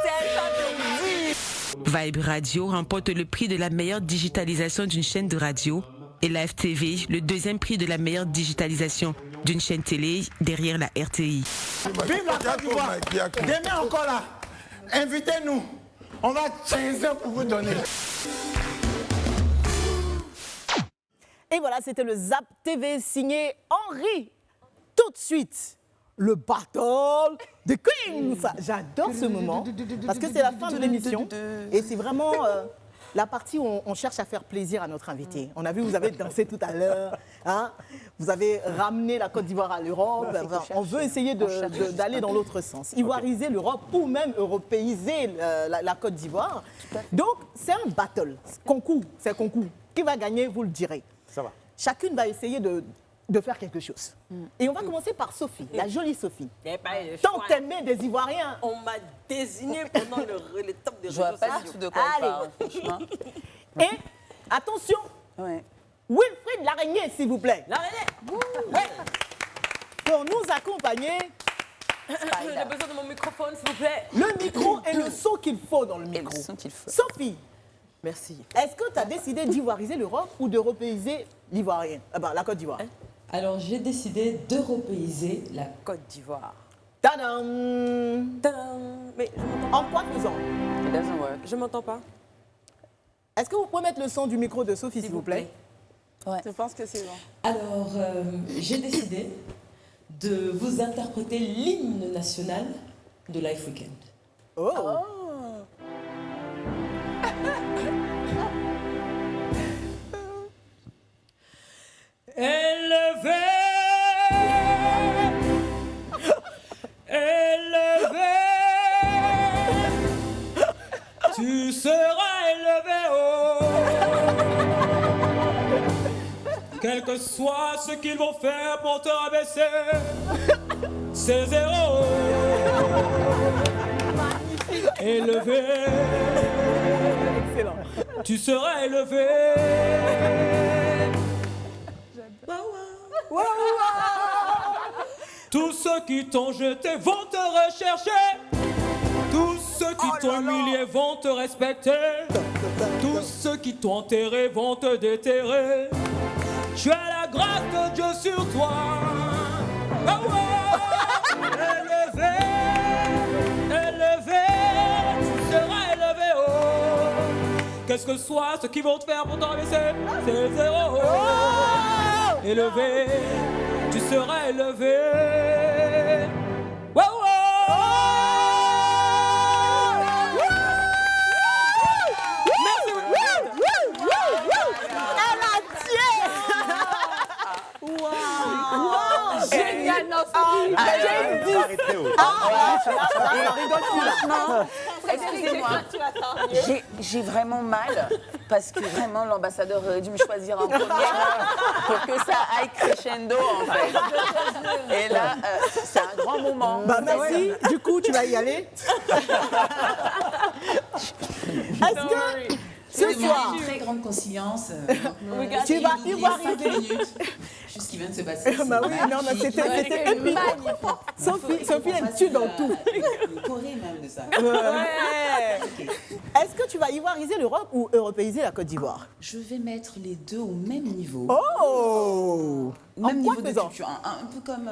c'est Alpha Bondi. Vibe Radio remporte le prix de la meilleure digitalisation d'une chaîne de radio et la FTV le 2e prix de la meilleure digitalisation d'une chaîne télé derrière la RTI. Vive la Côte d'Ivoire! Demain encore là, invitez-nous. On va 15 ans pour vous donner. Et voilà, c'était le Zap TV signé Henri. Tout de suite, le Battle des Queens. J'adore ce moment parce que c'est la fin de l'émission et c'est vraiment la partie où on cherche à faire plaisir à notre invité. On a vu, vous avez dansé tout à l'heure, hein? Vous avez ramené la Côte d'Ivoire à l'Europe. On veut essayer d'aller dans l'autre sens, ivoiriser l'Europe ou même européiser la Côte d'Ivoire. Donc, c'est un battle, concours, c'est un concours. Qui va gagner, vous le direz. Ça va. Chacune va essayer de faire quelque chose. Et on va commencer par Sophie, la jolie Sophie. Tant t'aimais des Ivoiriens. On m'a désigné pendant le top des réseaux sociaux. Je vois pas du tout de quoi elle parle, franchement. Et attention, Wilfried l'araignée, s'il vous plaît. L'araignée. Pour nous accompagner. J'ai besoin de mon microphone, s'il vous plaît. Le micro et le son qu'il faut dans le micro. Sophie. Merci. Est-ce que tu as décidé d'ivoiriser l'Europe ou d'européiser l'Ivoirien, la Côte d'Ivoire? Alors, j'ai décidé d'européiser la Côte d'Ivoire. Tadam! Tadam! Mais je m'entends. En quoi faisant? It doesn't work. Je m'entends pas. Est-ce que vous pouvez mettre le son du micro de Sophie, s'il vous plaît? Ouais. Je pense que c'est bon. Alors, j'ai décidé de vous interpréter l'hymne national de Life Weekend. Oh! Élevé, élevé, tu seras élevé haut. Quel que soit ce qu'ils vont faire pour te rabaisser, c'est zéro. Élevé, excellent. Tu seras élevé. Tous ceux qui t'ont jeté vont te rechercher. Tous ceux qui t'ont humilié vont te respecter. Tous ceux qui t'ont enterré vont te déterrer. Tu as la grâce de Dieu sur toi. Oh, oh. Élevé, élevé, tu seras élevé. Oh. Qu'est-ce que soit ce qui vont te faire pour t'en laisser, c'est zéro. Oh. Élevé, tu seras élevé. Oh, oh. Génial, non, Excusez-moi, j'ai vraiment mal parce que vraiment l'ambassadeur aurait dû me choisir en premier pour que ça aille crescendo en fait. Et là, c'est un grand moment. Bah merci, du coup tu vas y aller. Est-ce que ce soir, une très grande conscience. tu vas ivoiriser. Juste qui vient de se passer. Bah oui, non, mais c'était épique. Sophie, elle tue dans tout. Le Corée même de ça. Ouais. Est-ce que tu vas ivoiriser l'Europe ou européiser la Côte d'Ivoire? Je vais mettre les deux au même niveau. Oh! Même niveau de culture, un peu comme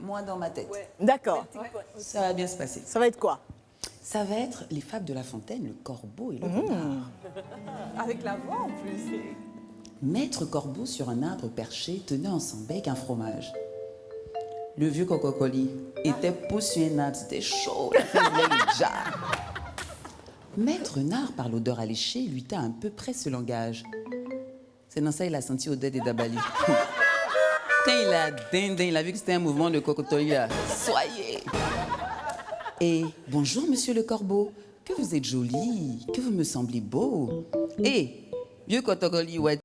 moi dans ma tête. Ouais. D'accord. Ça va bien se passer. Ça va être quoi? Ça va être les fables de La Fontaine, le corbeau et le renard. Avec la voix en plus. Maître corbeau sur un arbre perché tenait en son bec un fromage. Le vieux cococoli était posé sur un arbre, c'était chaud, la femme voulait le jar. Maître Nard, par l'odeur alléchée, lui tint un peu près ce langage. C'est dans ça qu'il a senti l'odeur des dabali. Quand il a vu que c'était un mouvement de cococoli, là. Soyez! Et bonjour, monsieur le corbeau, que vous êtes joli, que vous me semblez beau. Et vieux cococoli, ouais.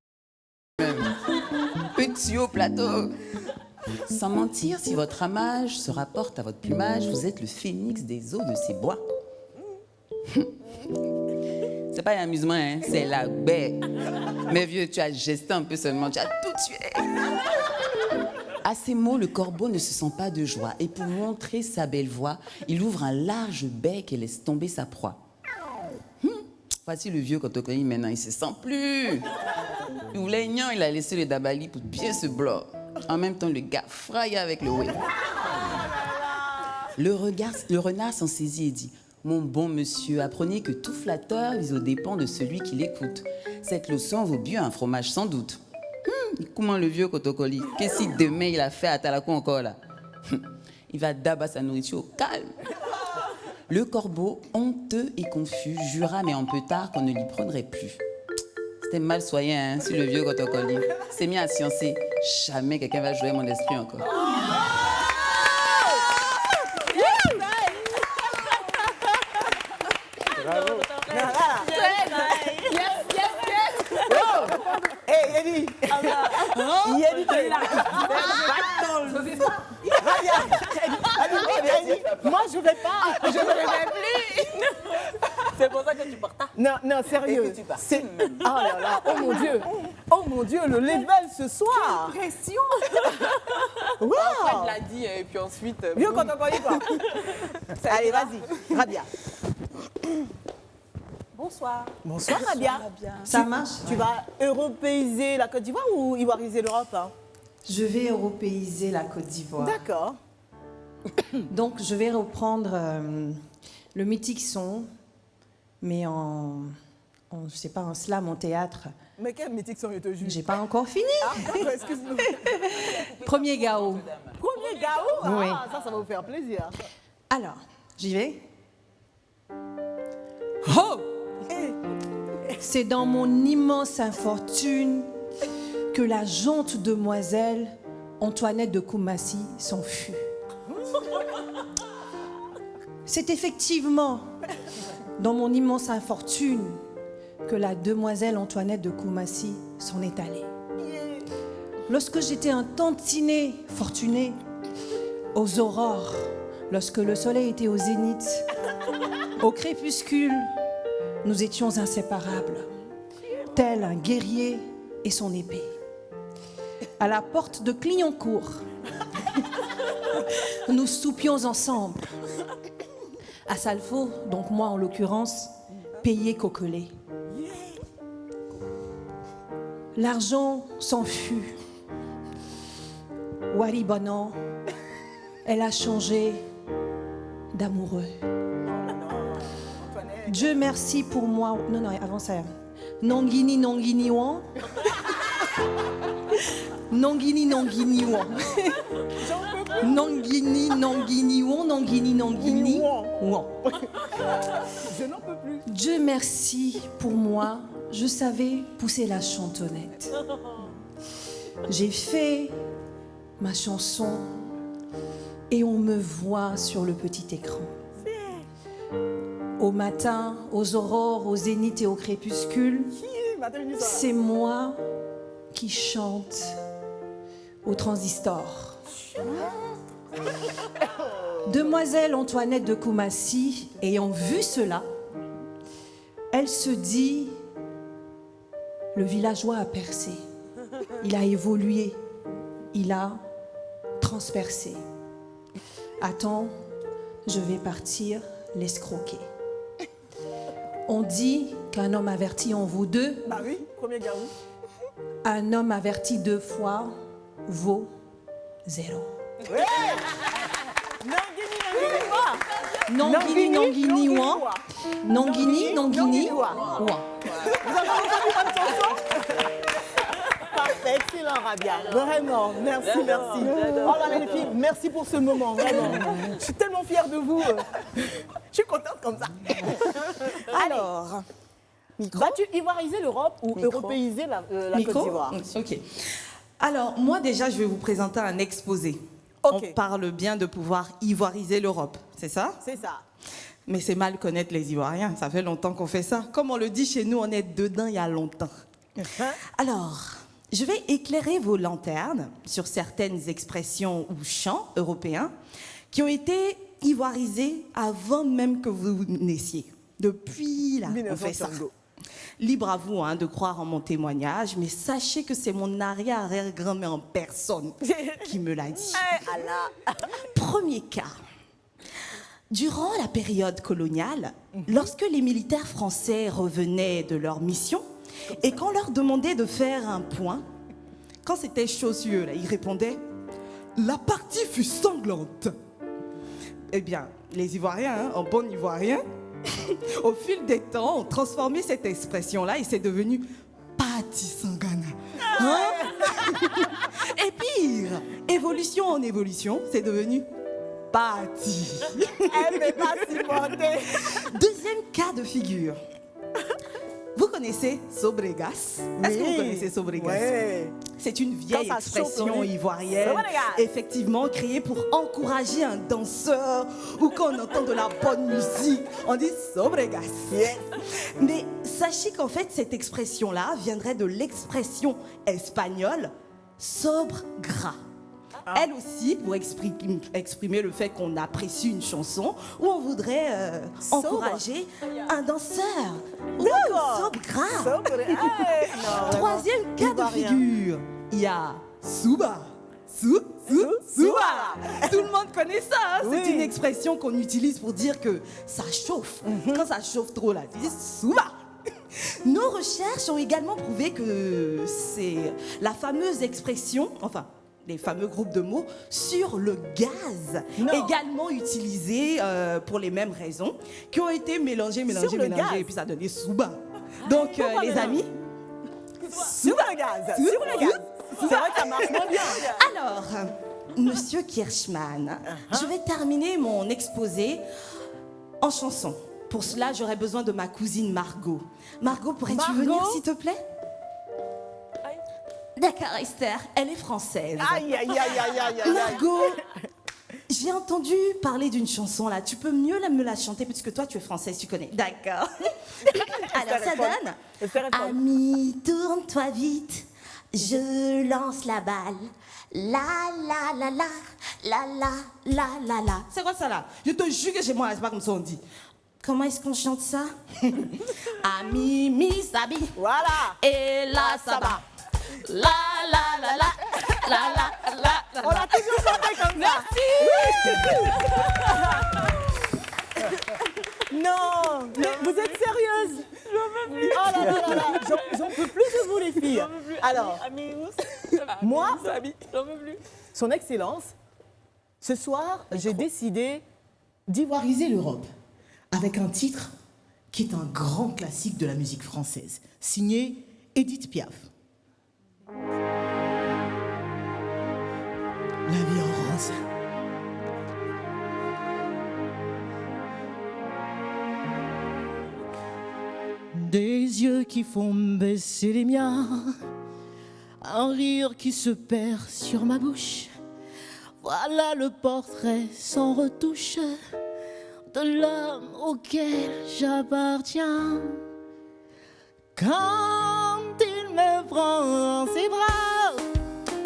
Petit au plateau. Sans mentir, si votre ramage se rapporte à votre plumage, vous êtes le phénix des eaux de ces bois. C'est pas un amusement, hein, c'est la baie. Mais vieux, tu as gesté un peu seulement, tu as tout tué. À ces mots, le corbeau ne se sent pas de joie et pour montrer sa belle voix, il ouvre un large bec et laisse tomber sa proie. Voici le vieux cotocoli maintenant, il se sent plus. Il voulait ignon, il a laissé le dabali pour bien se bloquer. En même temps, le gars frailla avec le oué. Le renard s'en saisit et dit: mon bon monsieur, apprenez que tout flatteur vise aux dépens de celui qui l'écoute. Cette leçon vaut bien un fromage sans doute. Comment le vieux cotocoli? Qu'est-ce que demain il a fait à Talakou encore là? Il va d'abat sa nourriture au calme. Le corbeau, honteux et confus, jura mais un peu tard qu'on ne l'y prendrait plus. C'était mal soyant, hein, si le vieux cotocoli s'est mis à sciencer. Jamais quelqu'un va jouer mon esprit encore. Bravo. Hey, Yedi! Moi, je vais pas. Je ne vais plus. C'est pour ça que tu pars pas. Non, non, sérieux. C'est... Oh là là, oh mon Dieu. Oh mon Dieu, le level ce soir. Quelle pression. Wow. Fred l'a dit et puis ensuite... Vieux quand on connaît pas. Allez, vas-y, Rabia. Bonsoir. Bonsoir, Rabia. Ça marche? Tu vas européiser la Côte d'Ivoire ou ivoiriser l'Europe, hein? Je vais européiser la Côte d'Ivoire. D'accord. Donc, je vais reprendre le mythique son, mais je sais pas, en slam, en théâtre. Mais quel mythique son, je te juge? J'ai pas encore fini. Ah, excuse-nous. Premier Gao. Premier Gao? Ah, Oui. ça va vous faire plaisir. Alors, j'y vais. Oh! C'est dans mon immense infortune que la jante demoiselle Antoinette de Koumassi s'enfuit. C'est effectivement dans mon immense infortune que la demoiselle Antoinette de Koumassi s'en est allée. Lorsque j'étais un tantinet fortuné, aux aurores, lorsque le soleil était au zénith, au crépuscule, nous étions inséparables, tel un guerrier et son épée. À la porte de Clignancourt, nous soupions ensemble. Asalfo, donc moi en l'occurrence, payé coquelet. L'argent s'en fut. Wari Bonan, elle a changé d'amoureux. Dieu merci pour moi. Non, non, avant ça. Nangini, Nangini, Wan. Nangini, Nangini, Wan. Nangini, Nangini, Wan. Nangini, Nangini, Wan. Je n'en peux plus. Dieu merci pour moi. Je savais pousser la chantonnette. J'ai fait ma chanson et on me voit sur le petit écran. Au matin, aux aurores, au zénith et au crépuscule, c'est moi qui chante au transistor. Demoiselle Antoinette de Koumassi, ayant vu cela, elle se dit, le villageois a percé, il a évolué, il a transpercé. Attends, je vais partir l'escroquer. On dit qu'un homme averti en vaut deux. Bah oui, premier garou. Un homme averti 2 fois vaut 0. Ouais. Nangini, Nangini, Wan. Nangini, Nangini, Wan. Vous avez entendu votre chanson? Parfait, excellent, Rabia. Vraiment, merci, merci. Oh là là, les filles, merci pour ce moment, vraiment. Je suis tellement fière de vous. Je suis contente comme ça. Alors, vas-tu ivoiriser l'Europe ou européiser la Côte d'Ivoire? Ok. Alors, moi déjà, je vais vous présenter un exposé. Okay. On parle bien de pouvoir ivoiriser l'Europe, c'est ça? C'est ça. Mais c'est mal connaître les Ivoiriens, ça fait longtemps qu'on fait ça. Comme on le dit chez nous, on est dedans il y a longtemps. Alors, je vais éclairer vos lanternes sur certaines expressions ou chants européens qui ont été ivoirisés avant même que vous naissiez. Depuis là, on fait ça. Libre à vous de croire en mon témoignage, mais sachez que c'est mon arrière-arrière-grand-mère en personne qui me l'a dit. Premier cas. Durant la période coloniale, lorsque les militaires français revenaient de leur mission et qu'on leur demandait de faire un point, quand c'était chaud sur eux, ils répondaient « La partie fut sanglante ». Eh bien, les Ivoiriens, en bon Ivoirien, au fil des temps, ont transformé cette expression-là et c'est devenu Pati Sangana. Et pire, évolution en évolution, c'est devenu Pati. Elle n'est pas supportée. Deuxième cas de figure. Vous connaissez Sobregas? Est-ce que vous connaissez Sobregas? Ouais. C'est une vieille expression ivoirienne, effectivement créée pour encourager un danseur ou quand on entend de la bonne musique, on dit Sobregas. Yes. Mais sachez qu'en fait, cette expression-là viendrait de l'expression espagnole sobre gras. Elle aussi, pour exprimer le fait qu'on apprécie une chanson ou on voudrait encourager un danseur. Sobre gras. Troisième cas de figure, il y a Souba. Souba. Tout le monde connaît ça. Hein? Oui. C'est une expression qu'on utilise pour dire que ça chauffe. Quand ça chauffe trop, là, tu dis Souba. Nos recherches ont également prouvé que c'est la fameuse expression, enfin, les fameux groupes de mots sur le gaz, également utilisés pour les mêmes raisons, qui ont été mélangés, et puis ça a donné Souba. Donc, les amis, sur le gaz, sur le gaz. C'est vrai que ça marche moins bien. Alors, Monsieur Kirschman, je vais terminer mon exposé en chanson. Pour cela, j'aurai besoin de ma cousine Margot. Margot, pourrais-tu venir, s'il te plaît? D'accord, Esther, elle est française. Aïe, aïe, aïe, aïe, aïe, aïe. Margot, j'ai entendu parler d'une chanson là. Tu peux mieux me la chanter puisque toi tu es française, tu connais. D'accord. Alors ça donne. Ami, tourne-toi vite. Je lance la balle. La la la la la la la la la. C'est quoi ça là? Je te jure que chez moi, c'est pas comme ça on dit. Comment est-ce qu'on chante ça? Ami, mi, sabi. Voilà. Et là, ça va. La la la la la la la. On l'a toujours chanté comme ça. Merci. Non, mais vous êtes sérieuse? J'en peux plus. Oh là là là là, j'en peux plus de vous les filles. J'en peux plus. Alors, moi, j'en peux plus. Son Excellence, ce soir, j'ai décidé d'ivoiriser l'Europe avec un titre qui est un grand classique de la musique française, signé Edith Piaf. La vie en rose. Des yeux qui font baisser les miens, un rire qui se perd sur ma bouche. Voilà le portrait sans retouche de l'homme auquel j'appartiens. Quand il me prend dans ses bras,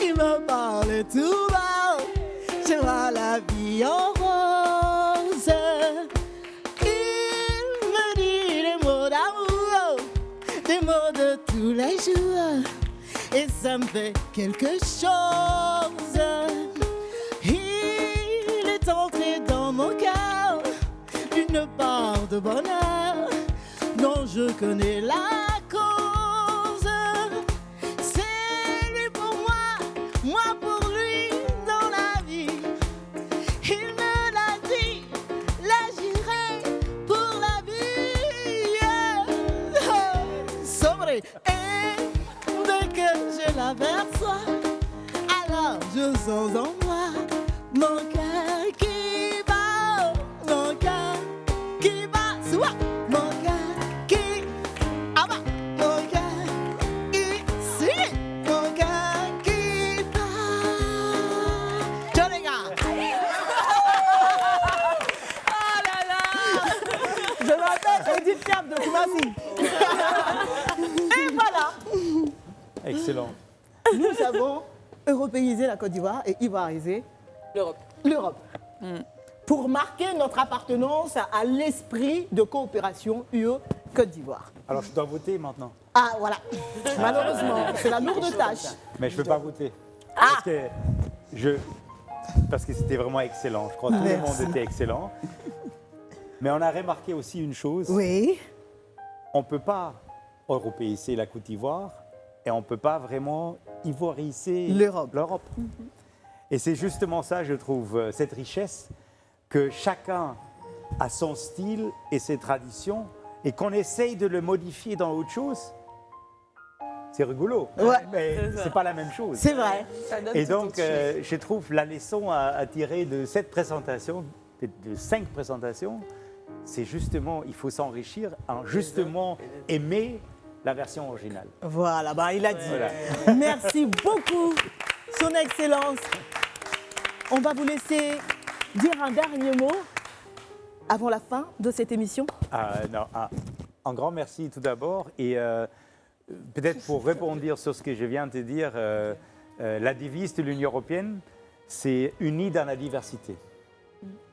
il me parle tout bas. Je vois la vie en rose. Il me dit des mots d'amour, des mots de tous les jours, et ça me fait quelque chose. Il est entré dans mon cœur une part de bonheur dont je connais la cause. C'est lui pour moi pour lui dans la vie. Il me l'a dit, là j'irai pour la vie. Sobre. Et dès que je l'aperçois, alors je sens en moi mon cœur qui bat, mon cœur qui bat, souvent, mon cœur qui abat, mon cœur qui suit, mon cœur qui bat. Ciao les gars. Oh là là. Je m'appelle Edith Piaf de Koumassi. Et voilà. Excellent. Nous avons européisé la Côte d'Ivoire et ivoirisé l'Europe. Pour marquer notre appartenance à l'esprit de coopération UE-Côte d'Ivoire. Alors, je dois voter maintenant. Ah, voilà. Malheureusement, c'est la lourde tâche. Mais je ne peux pas voter. Parce que c'était vraiment excellent. Je crois que tout le monde était excellent. Mais on a remarqué aussi une chose. Oui. On ne peut pas européiser la Côte d'Ivoire et on ne peut pas vraiment ivoiriser l'Europe. Et c'est justement ça, je trouve, cette richesse, que chacun a son style et ses traditions, et qu'on essaye de le modifier dans autre chose. C'est rigolo, mais c'est pas la même chose. C'est vrai. Et donc, je trouve la leçon à tirer de cette présentation, de 5 présentations, c'est justement, il faut s'enrichir en justement aimer la version originale. Voilà, bah, il a dit. Voilà. Merci beaucoup, Son Excellence. On va vous laisser dire un dernier mot avant la fin de cette émission. Un grand merci tout d'abord. Et peut-être pour rebondir sur ce que je viens de dire, la devise de l'Union européenne, c'est « unis dans la diversité ».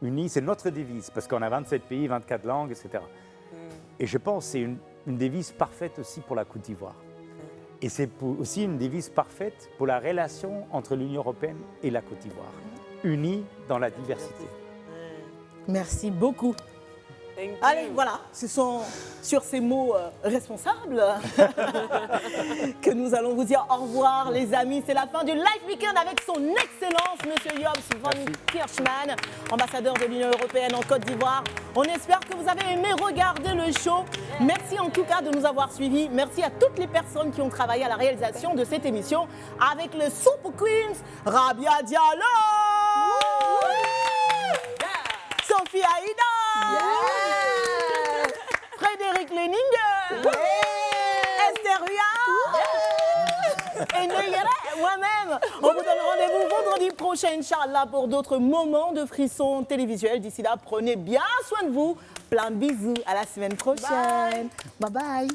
Unis, c'est notre devise, parce qu'on a 27 pays, 24 langues, etc. Et je pense que c'est une devise parfaite aussi pour la Côte d'Ivoire. Et c'est aussi une devise parfaite pour la relation entre l'Union européenne et la Côte d'Ivoire. Unis dans la diversité. Merci beaucoup. Allez, voilà, ce sont sur ces mots responsables que nous allons vous dire au revoir, les amis. C'est la fin du Live Weekend avec son Excellence, Monsieur Jobs van Kirchman, ambassadeur de l'Union européenne en Côte d'Ivoire. On espère que vous avez aimé regarder le show. Merci en tout cas de nous avoir suivis. Merci à toutes les personnes qui ont travaillé à la réalisation de cette émission avec le Super Queens, Rabia Diallo, Sophie Aïda, Frédéric Leninger, Esther Ria, et Neyere, moi-même. On vous donne rendez-vous vendredi prochain, Inch'Allah, pour d'autres moments de frissons télévisuels. D'ici là, prenez bien soin de vous. Plein de bisous. À la semaine prochaine. Bye bye.